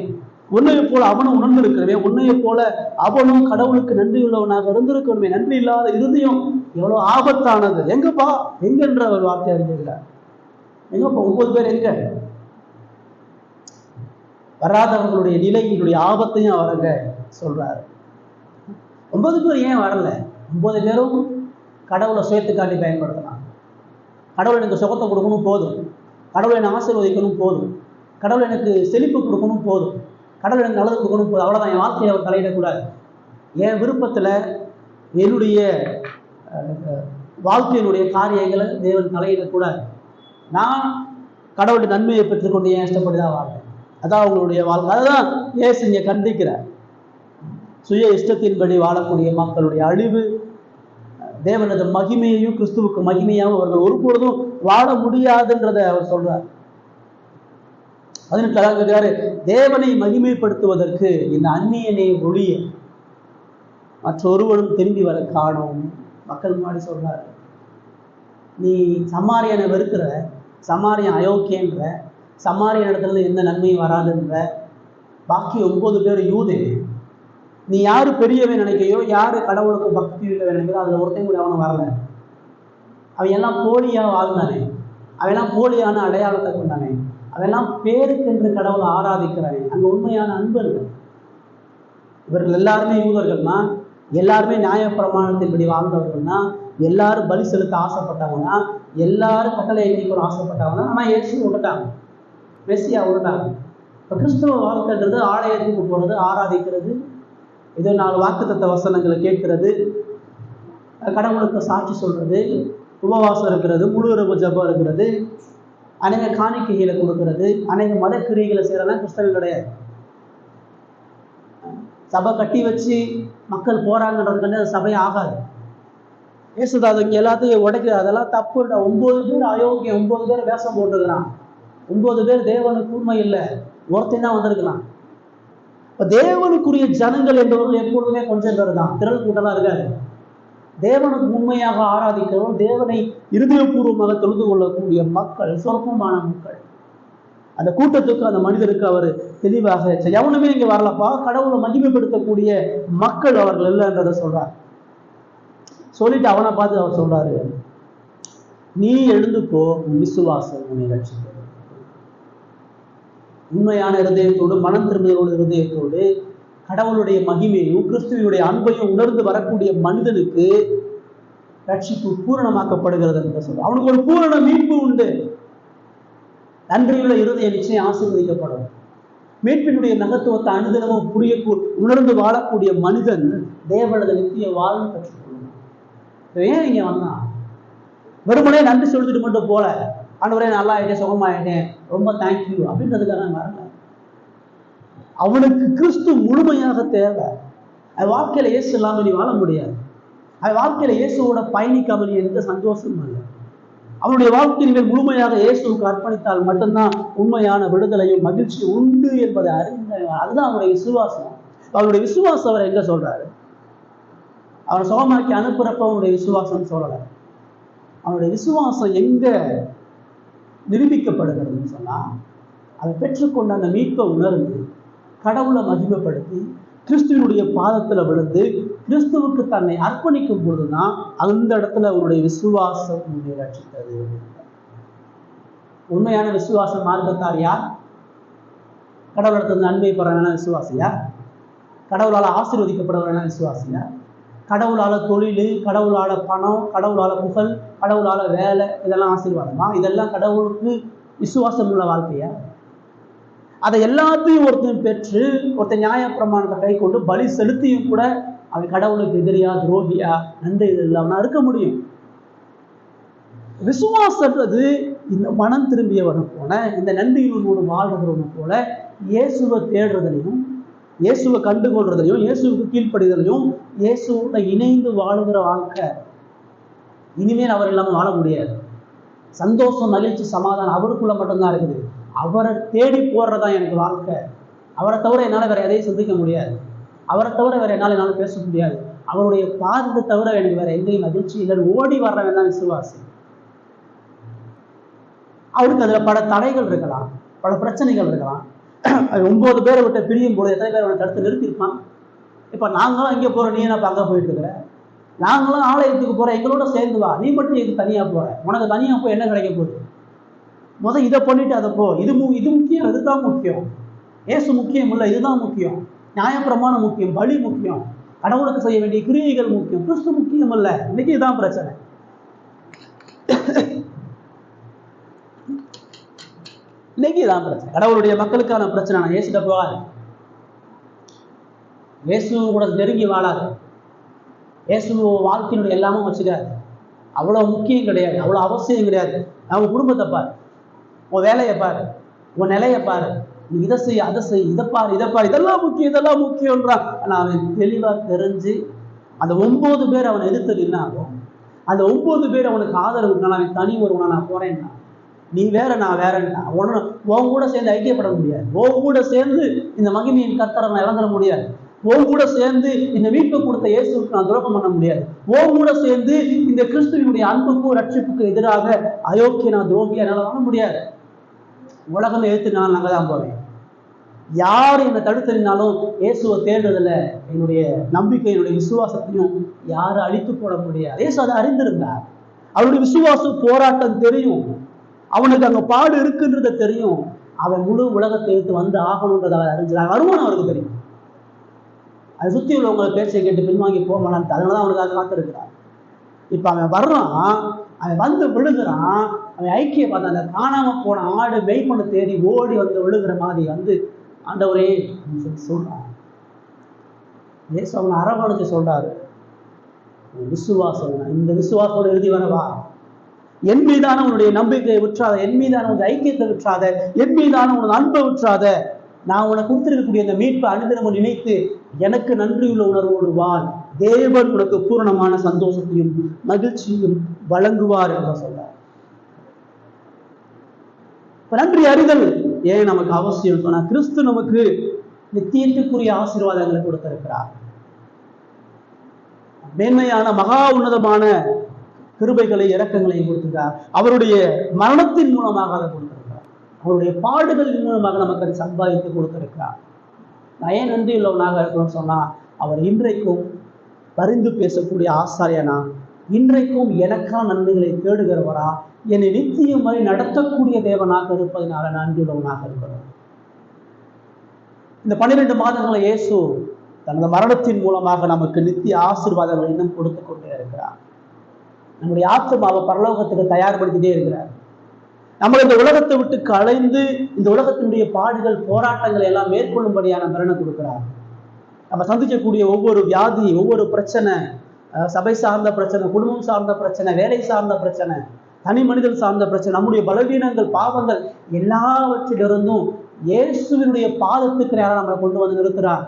உன்னைய போல அவனும் உணர்ந்திருக்கிறவே, உன்னைய போல அவனும் கடவுளுக்கு நன்றி உள்ளவனாக இருந்திருக்கணுமே. நன்றி இல்லாத இருதயம் எவ்வளவு ஆபத்தானது. எங்கப்பா எங்கன்ற ஒரு வார்த்தை அறிஞ்சிருக்கிறார். எங்கப்பா 9 பேர் எங்க? வராதவர்களுடைய நிலையினுடைய ஆபத்தையும் அவரங்க சொல்றாரு. 9 பேர் ஏன் வரல? 9 பேரும் கடவுளை சுயத்துக்காண்டி பயன்படுத்தலாம். கடவுள் எனக்கு சுகத்தை கொடுக்கணும் போதும், கடவுளை என்னை ஆசீர்வதிக்கணும் போதும், கடவுள் எனக்கு செழிப்பு கொடுக்கணும் போதும், கடவுள் எனக்கு நல்லது கொடுக்கணும் போதும், அவ்வளோதான். என் வாழ்க்கையை அவர் தலையிடக்கூடாது. என் விருப்பத்தில் என்னுடைய வாழ்க்கையினுடைய காரியங்களை தேவன் தலையிடக்கூடாது. நான் கடவுளுடைய நன்மையை பெற்றுக்கொண்டு ஏன் இஷ்டப்பட்டுதான் வாழ்க்கை, அதான் அவங்களுடைய வாழ்க்கை. அதுதான் ஏசு இங்கே கண்டிக்கிறார். சுய இஷ்டத்தின்படி வாழக்கூடிய மக்களுடைய அழிவு, தேவனது மகிமையையும் கிறிஸ்துவுக்கு மகிமையாகவும் அவர்கள் ஒருபொழுதும் வாழ முடியாதுன்றதை அவர் சொல்றார். 18 தேவனை மகிமைப்படுத்துவதற்கு இந்த அந்நியனை ஒழிய மற்றொருவனும் திரும்பி வர காணோம். மக்கள் முன்னாடி சொல்றாரு, நீ சமாரியனை வெறுக்கிற, சமாரியன் அயோக்கியன்ற, சமாரியன் இடத்துல எந்த நன்மையும் வராதுன்ற, பாக்கி 9 பேர் யூதே. நீ யாரு பெரியவன் நினைக்கையோ, யாரு கடவுளுக்கு பக்தி உள்ளவன் நினைக்கையோ, அதுல ஒருத்தையும் கூட அவனும் வரல. அவன் எல்லாம் போலியா வாழ்ந்தானே, அவெல்லாம் போலியான அடையாளத்தை கொண்டானே, அவெல்லாம் பேருக்கென்று கடவுளை ஆராதிக்கிறானே. அங்க உண்மையான அன்பர்கள். இவர்கள் எல்லாருமே யூதர்கள்னா, எல்லாருமே நியாயப்பிரமாணத்தின்படி வாழ்ந்தவர்கள்னா, எல்லாரும் பலி செலுத்த ஆசைப்பட்டாங்கன்னா, எல்லாரும் கட்டளை எண்ணிக்கொள்ள ஆசைப்பட்டாங்கன்னா, ஆனா இயேசு விட்டுட்டாங்க, மெஸ்ஸியா விட்டுட்டாங்க. இப்போ கிறிஸ்துவ வாழ்க்கைன்றது ஆலயத்துக்கு போறது, ஆராதிக்கிறது, ஏதோ 4 வாக்குத்தத்த வசனங்களை கேட்கிறது, கடவுளுக்கு சாட்சி சொல்றது, உபவாசம் இருக்கிறது, முழு இரவு ஜபம் இருக்கிறது, அநேக காணிக்கைகளை கொடுக்கறது, அநேக மத கிரிகளை செய்யறதுலாம் கிறிஸ்தவம் கிடையாது. சபை கட்டி வச்சு மக்கள் போறாங்கன்றது சபை ஆகாது. ஏசுதாது இங்கே எல்லாத்தையும் உடைக்கிறது, அதெல்லாம் தப்பு. 9 பேர் அயோக்கியம், 9 பேர் வேஷம் போட்டுருக்கிறான், 9 பேர் தேவனுக்கு உண்மை இல்லை, ஒருத்தன் தான் வந்திருக்கலாம். இப்போ தேவனுக்குரிய ஜனங்கள் என்பவர்கள் எப்பொழுதுமே கொஞ்சம் பேர் தான், திரள் கூட்டலாம் இருக்காது. தேவனுக்கு உண்மையாக ஆராதிக்கிறவர்கள், தேவனை இருதயபூர்வமாக தொழுது கொள்ளக்கூடிய மக்கள் சொற்பமான மக்கள். அந்த கூட்டத்துக்கு, அந்த மனிதருக்கு அவர் தெளிவாக எவனுமே இங்கே வரலப்பா, கடவுளை மகிமைப்படுத்தக்கூடிய மக்கள் அவர்கள் இல்லைன்றதை சொல்றார். சொல்லிட்டு அவனை பார்த்து அவர் சொல்றாரு, நீ எழுந்துக்கோ, விசுவாசம் உன்னை ரட்சிக்கும். உண்மையான இருதயத்தோடு, மனம் திரும்பியோட இருதயத்தோடு கடவுளுடைய மகிமையும் கிறிஸ்துவனுடைய அன்பையும் உணர்ந்து வரக்கூடிய மனிதனுக்கு ரட்சிப்பு பூரணமாக்கப்படுகிறது என்று சொல்ற. அவனுக்கு ஒரு பூரண மீட்பு உண்டு. நன்றியுள்ள இருதயம் நிச்சயம் ஆசீர்வதிக்கப்படும். மீட்பினுடைய மகத்துவத்தை அனுதினமும் உணர்ந்து வாழக்கூடிய மனிதன் தேவனது நித்திய வாழ்வு பெற்றுக்கொள்ளும். ஏன் இங்க வந்தான்? வெறுமனே நன்றி சொல்லிட்டு மட்டும் போல, ஆண்டவரே நல்லா ஆயிட்டேன், சுகமாயிட்டேன், ரொம்ப தேங்க்யூ அப்படின்றதுக்காக வரல. அவனுக்கு கிறிஸ்து முழுமையாக தேவை. அது வாழ்க்கையில இயேசு இல்லாம நீ வாழ முடியாது. அது வாழ்க்கையில இயேசுவோட பயணிக்காம நீ எந்த சந்தோஷமும் இல்லை. அவனுடைய வாழ்க்கையில் முழுமையாக இயேசுவுக்கு அர்ப்பணித்தால் மட்டும்தான் உண்மையான விடுதலையும் மகிழ்ச்சியும் உண்டு என்பதை அறிந்த, அதுதான் அவனுடைய விசுவாசம். அவனுடைய விசுவாசம் அவர் எங்க சொல்றாரு? அவனை சுகமாக்கி அனுப்புறப்ப அவனுடைய விசுவாசம் சொல்லலை. அவனுடைய விசுவாசம் எங்க நிரூபிக்கப்படுகிறதுன்னு சொன்னா, அதை பெற்றுக்கொண்ட அந்த மீட்பை உணர்ந்து கடவுளை மகிமைப்படுத்தி கிறிஸ்துவனுடைய பாதத்துல விழுந்து கிறிஸ்துவுக்கு தன்னை அர்ப்பணிக்கும் பொழுதுதான் அந்த இடத்துல அவருடைய விசுவாசம் ரட்சித்தது. உண்மையான விசுவாசம் மார்க்கத்தார் யார்? கடவுளிடத்துல நன்மை பெறவேனா விசுவாசியா? கடவுளால் ஆசீர்வதிக்கப்படுறவனா விசுவாசியா? கடவுளால தொழில், கடவுளால பணம், கடவுளால புகழ், கடவுளால வேலை, இதெல்லாம் ஆசீர்வாதமா? இதெல்லாம் கடவுளுக்கு விசுவாசம் உள்ள வாழ்க்கையா? அதை எல்லாத்தையும் ஒருத்தன் பெற்று ஒருத்தன் நியாய பிரமாணத்தை கை கொண்டு பலி செலுத்தியும் கூட அவன் கடவுளுக்கு எதிரியா, துரோகியா, நன்றி இல்லாம இருக்க முடியும். விசுவாசன்றது இந்த மனம் திரும்பியவனை போல, இந்த நன்றியோடு வாழ்றவனை போல இயேசுவை தேடுறதையும், இயேசுவை கண்டுகொள்றதையும், இயேசுவுக்கு கீழ்ப்படிதலையும், இயேசுவோட இணைந்து வாழுகிற வாழ்க்கை. இனிமேல் அவர் இல்லாமல் வாழ முடியாது. சந்தோஷம், மகிழ்ச்சி, சமாதானம் அவருக்குள்ள மட்டும்தான் இருக்குது. அவரை தேடி போடுறதான் எனக்கு வாழ்க்கை. அவரை தவிர என்னால் வேற எதையும் சிந்திக்க முடியாது. அவரை தவிர வேற என்னால் பேச முடியாது. அவருடைய பாதத்தை தவிர எனக்கு வேற எங்கேயும் மகிழ்ச்சி இல்லைன்னு ஓடி வர்றவன் தான் விசுவாசி. அவருக்கு அதுல பல தடைகள் இருக்கலாம், பல பிரச்சனைகள் இருக்கலாம். 9 பேரை விட்டு பிரியும் போது எத்தனை பேர் அவனை தடுத்து நிறுத்திருப்பான்? இப்ப நாங்களும் இங்கே போறோம், நீ என்ன அங்கே போயிட்டு இருக்கிற? நாங்களும் ஆலயத்துக்கு போறோம், எங்களோட சேர்ந்து வா, நீ மட்டும் எது தனியா போற? உனக்கு தனியா போய் என்ன கிடைக்க போகுது? முதல் இதை பண்ணிட்டு அதை போ. இது முக்கியம், இதுதான் முக்கியம். ஏசு முக்கியம் இல்லை, இதுதான் முக்கியம். நியாயப்பிரமாணம் முக்கியம், பலி முக்கியம், கடவுளுக்கு செய்ய வேண்டிய கிரியைகள் முக்கியம், கிறிஸ்து முக்கியம் இல்ல. இன்னைக்கு இதுதான் பிரச்சனை. இன்னைக்கு இதான் பிரச்சனை. கடவுளுடைய மக்களுக்கான பிரச்சனை. நான் ஏசுட போகாது, இயேசு கூட நெருங்கி வாழாது, இயேசு வாழ்க்கையினுடைய எல்லாமும் வச்சுக்காது. அவ்வளவு முக்கியம் கிடையாது, அவ்வளவு அவசியம் கிடையாது. நான் குடும்பத்தை பாரு, உன் வேலையை பாரு, உன் நிலையை பாரு, நீ இதை செய், அதை செய், இதை பாரு, இதெல்லாம் முக்கியம், இதெல்லாம் முக்கியம்ன்றான். ஆனா அவன் தெளிவா தெரிஞ்சு அந்த 9 பேர் அவனை எதிர்த்து நின்னாலும், அந்த 9 பேர் அவனுக்கு ஆதரவு, அவன் தனி ஒருவனா நான் போறேன்னா, நீ வேற நான் வேறன்னா, உன் கூட சேர்ந்து ஐக்கியப்பட முடியாது. உன் கூட சேர்ந்து இந்த மகிமையின் கர்த்தரை நான் இழந்துட முடியாது. உன் கூட சேர்ந்து இந்த மீட்பை கொடுத்த இயேசுக்கு நான் துரோகம் பண்ண முடியாது. உன் கூட சேர்ந்து இந்த கிறிஸ்துவினுடைய அன்புக்கும் ரட்சிப்புக்கும் எதிராக அயோக்கிய நான் துரோகியா என்னால வாழ முடியாது. உலகமே எழுத்துனாலும் நாங்க தான் போறேன். யார் என்னை தடுத்திருந்தாலும் இயேசுவை தேடுறதுல என்னுடைய நம்பிக்கை, என்னுடைய விசுவாசத்தையும் யாரும் அழித்து போட முடியாது. இயேசு அதை அறிந்திருந்தார். அவருடைய விசுவாசம் போராட்டம் தெரியும், அவனுக்கு அங்க பாடு இருக்குன்றத தெரியும். அவன் முழு உலகத்தை எடுத்து வந்து ஆகணுன்றதை அவர் அறிஞ்சார். வருமானம் அவருக்கு தெரியும். அதை சுற்றி உள்ளவங்களை பேச்சை கேட்டு பின்வாங்கி போகலான்னு, அதனாலதான் அவனுக்கு அதை காத்திருக்கிறார். இப்ப அவன் வர்றான், அவன் வந்து விழுகிறான், அவன் ஐக்கிய பார்த்த அந்த காணாம போன ஆடு வெயிட் பண்ண தேடி ஓடி வந்து விழுகிற மாதிரி வந்து ஆண்டவரே சொல்றான். ஏசு அவனை அரவணைச்சு சொல்றாரு, விசுவாசம், இந்த விசுவாசத்தோட எழுதி வரவா, என் மீதான உன்னுடைய நம்பிக்கையை விற்றாத, என் மீதான உனது ஐக்கியத்தை விற்றாத, என் மீதான உனது அன்பை விற்றாத, நான் உனக்கு கொடுத்திருக்கக்கூடிய இந்த மீட்பை அனுதினமும் நினைத்து எனக்கு நன்றியுள்ள உணர்வோடு வாழ், தேவன் உனக்கு பூரணமான சந்தோஷத்தையும் மகிழ்ச்சியும் வழங்குவார் என்று சொல்றார். நன்றி அறிதல் ஏன் நமக்கு அவசியம் சொன்னா, கிறிஸ்து நமக்கு நித்தியத்துக்குரிய ஆசீர்வாதங்களை கொடுத்திருக்கிறார். மேன்மையான மகா உன்னதமான கிருபைகளை, இரக்கங்களையும் கொடுத்திருக்கிறார். அவருடைய மரணத்தின் மூலமாக அதை கொடுத்திருக்கிறார். அவருடைய பாடுகளின் மூலமாக நமக்கு அதை சம்பாதித்து கொடுத்திருக்கிறார். நான் ஏன் நன்றி உள்ளவனாக இருக்கணும்னு சொன்னா, அவர் இன்றைக்கும் பரிந்து பேசக்கூடிய ஆசாரியனா, இன்றைக்கும் எனக்கான நன்மைகளை தேடுகிறவரா, என்னை நித்தியம் வரை நடத்தக்கூடிய தேவனாக இருப்பதனால நன்றி உள்ளவனாக இருக்கிறோம். இந்த 12 மாதங்களை இயேசு தனது மரணத்தின் மூலமாக நமக்கு நித்திய ஆசீர்வாதங்களை இன்னும் கொடுத்து கொண்டே இருக்கிறார். நம்முடைய ஆத்மாவை பரலோகத்துக்கு தயார்படுத்திட்டே இருக்கிறார். நம்ம இந்த உலகத்தை விட்டு கலைந்து இந்த உலகத்தினுடைய பாடுகள் போராட்டங்களை எல்லாம் மேற்கொள்ளும்படியான பலனை கொடுக்கிறார். நம்ம சந்திக்கக்கூடிய ஒவ்வொரு வியாதி, ஒவ்வொரு பிரச்சனை, சபை சார்ந்த பிரச்சனை, குடும்பம் சார்ந்த பிரச்சனை, வேலை சார்ந்த பிரச்சனை, தனி மனிதன் சார்ந்த பிரச்சனை, நம்முடைய பலவீனங்கள், பாவங்கள் எல்லாவற்றிலிருந்தும் இயேசுவினுடைய பாதத்துக்கு நேரம் நம்மளை கொண்டு வந்து நிறுத்துறார்.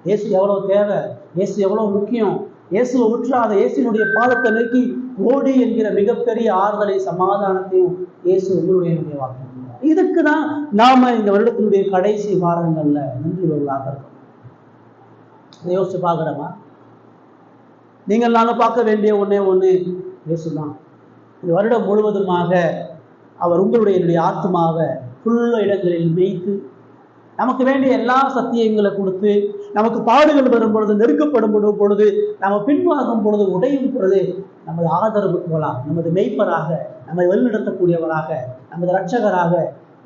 இயேசு எவ்வளவு தேவை, இயேசு எவ்வளவு முக்கியம், இயேசுவை விட்டுறாத, இயேசுனுடைய பாதத்தை நோக்கி ஓடி என்கிற மிகப்பெரிய ஆறுதலை, சமாதானத்தையும் இயேசு உங்களுடைய வாக்கு. இதுக்குதான் நாம இந்த வருடத்தினுடைய கடைசி வாரங்கள்ல நன்றி உள்ளாக இருக்கோம். யோசிச்சு பார்க்கிறோமா? நீங்கள் நாங்கள் பார்க்க வேண்டிய ஒண்ணே ஒண்ணு இயேசுதான். இந்த வருடம் முழுவதுமாக அவர் உங்களுடைய ஆத்மாவை புல்ல இடங்களில் மேய்த்து நமக்கு வேண்டிய எல்லா சத்தியங்களை கொடுத்து, நமக்கு பாடுகள் வரும் பொழுது, நெருக்கப்படும் பொழுது, நம்ம பின்வாங்கும் பொழுது, உடையும் பொழுது நமது ஆதரவு போலாம், நமது மெய்ப்பராக, நம்மை வழிநடத்தக்கூடியவராக, நமது இரட்சகராக,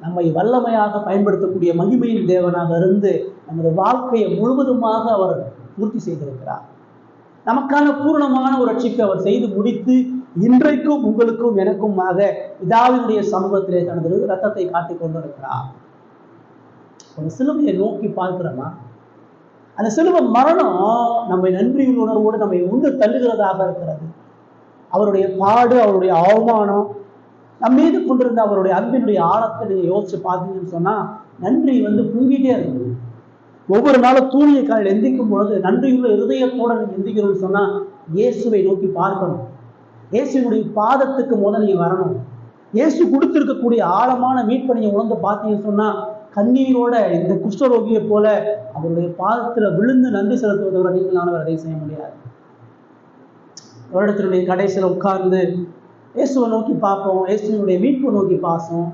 நம்மை வல்லமையாக பயன்படுத்தக்கூடிய மகிமையின் தேவனாக இருந்து நமது வாழ்க்கையை முழுவதுமாக அவர் பூர்த்தி செய்திருக்கிறார். நமக்கான பூர்ணமான ஒரு ரட்சிப்பை அவர் செய்து முடித்து இன்றைக்கும் உங்களுக்கும் எனக்குமாக பிதாவினுடைய சமூகத்திலே தனது ரத்தத்தை காட்டிக் கொண்டிருக்கிறார். ஒரு சிலுவையை நோக்கி பார்க்கிறோமா? அந்த சிலுவை மரணம் நம்மை நன்றியின் உணர்வோடு நம்மை உண்டு தள்ளுகிறதாக இருக்கிறது. அவருடைய பாடு, அவருடைய அவமானம், நம் மீது கொண்டிருந்த அவருடைய அன்பினுடைய ஆழத்தை நீங்க யோசிச்சு பார்த்தீங்கன்னு சொன்னா நன்றி பொங்கிட்டே இருக்குது. ஒவ்வொரு நாளும் தூணிய காலையில் எந்திக்கும் பொழுது நன்றியுள்ள இருதயத்தோட நீங்க எந்திக்கணும்னு சொன்னா இயேசுவை நோக்கி பார்க்கணும். இயேசுடைய பாதத்துக்கு முதல் நீங்க வரணும். இயேசு கொடுத்திருக்கக்கூடிய ஆழமான மீட்பணியை உணர்ந்து பார்த்தீங்கன்னு சொன்னா கண்ணீரோட இந்த குஷ்டரோகியை போல அவருடைய பாதத்துல விழுந்து நன்றி செலுத்துவதோட நீங்களானவர் அதை செய்ய முடியாது. வருடத்தினுடைய கடைசியில உட்கார்ந்து இயேசுவை நோக்கி பார்ப்போம், இயேசுனுடைய மீட்பை நோக்கி பாசம்.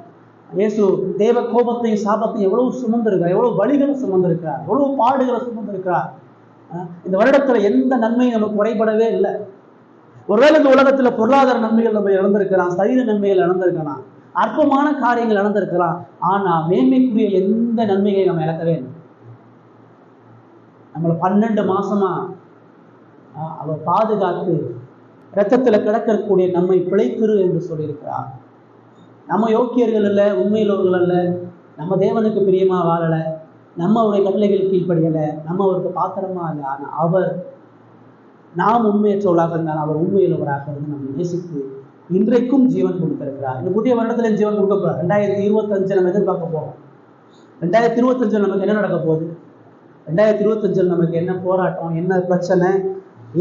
இயேசு தேவ கோபத்தையும் சாபத்தையும் எவ்வளவு சுமந்திருக்கிறார், எவ்வளவு வலிகளை சுமந்திருக்கிறார், எவ்வளவு பாடுகளை சுமந்திருக்கிறார். இந்த வருடத்துல எந்த நன்மையும் நமக்கு குறைபடவே இல்லை. ஒருவேளை இந்த உலகத்துல பொருளாதார நன்மைகள் நம்ம இழந்திருக்கலாம், சரீர நன்மைகள் இழந்திருக்கலாம், அற்பமான காரியங்கள் இழந்திருக்கலாம். ஆனா மேன்மைக்குரிய எந்த நன்மையை நம்ம இழக்கவே இல்லை. நம்மளை 12 மாசமா அவர் பாதுகாத்து இரத்தத்துல கிடக்கக்கூடிய நம்மை பிழைத்திரு என்று சொல்லியிருக்கிறார். நம்ம யோக்கியர்கள் அல்ல, உண்மையிலவர்கள் அல்ல, நம்ம தேவனுக்கு பிரியமா வாழல, நம்ம அவருடைய கட்டளைகள் கீழ்ப்படியல, நம்ம அவருக்கு பாத்திரமா இல்லை. ஆனா அவர், நாம் உண்மையற்றவர்களாக இருந்தால் அவர் உண்மையுள்ளவராக இருந்து நம்ம நேசித்து இன்றைக்கும் ஜீவன் கொடுத்திருக்கிறார். இந்த புதிய வருடத்துல ஜீவன் கொடுக்க போறார். 2025 நம்ம எதிர்பார்க்க போறோம். 2025 நமக்கு என்ன நடக்க போகுது? 2025 நமக்கு என்ன போராட்டம், என்ன பிரச்சனை,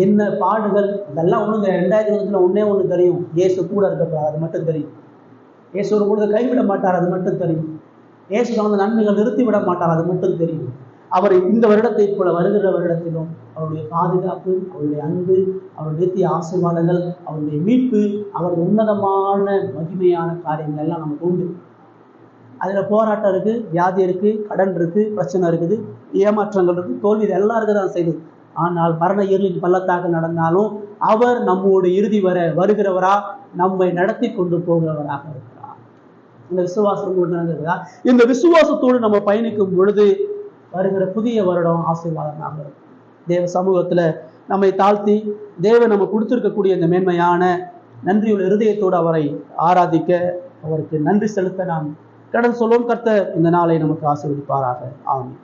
என்ன பாடுகள், இதெல்லாம் ஒண்ணு. 2025 ஒன்னே ஒண்ணு தெரியும், இயேசு கூட இருக்க போறார், அது மட்டும் தெரியும். இயேசு ஒரு பொழுது கைவிட மாட்டார், அது மட்டும் தெரியும். இயேசு தனது நன்மைகள் நிறுத்தி விட மாட்டார், அது மட்டும் தெரியும். அவர் இந்த வருடத்தை போல வருகிற வருடத்திலும் அவருடைய பாதுகாப்பு, அவருடைய அன்பு, அவருடைய நித்திய ஆசீர்வாதங்கள், அவருடைய மீட்பு, அவருடைய உன்னதமான மகிமையான காரியங்கள் எல்லாம் நமக்கு உண்டு. அதுல போராட்டம் இருக்கு, வியாதி இருக்கு, கடன் இருக்கு, பிரச்சனை இருக்குது, ஏமாற்றங்கள் இருக்கு, தோல்வி, எல்லாம் இருக்குதான் செய்யுது. ஆனால் மரண இருளின் பள்ளத்தாக நடந்தாலும் அவர் நம்மோடு இறுதி வர வருகிறவரா, நம்மை நடத்தி கொண்டு போகிறவராக இருக்கிறார். இந்த விசுவாசம் நடந்திருக்கிறா. இந்த விசுவாசத்தோடு நம்ம பயணிக்கும் பொழுது வருகிற புதிய வருடம் ஆசீர்வாதமாக இருக்கும். தேவ சமூகத்துல நம்மை தாழ்த்தி தேவன் நம்ம கொடுத்திருக்கக்கூடிய இந்த மேன்மையான நன்றியுள்ள இருதயத்தோடு அவரை ஆராதிக்க, அவருக்கு நன்றி செலுத்த நாம் கடன் சொல்வோம். கர்த்தர் இந்த நாளை நமக்கு ஆசீர்வதிப்பாராக. ஆமென்.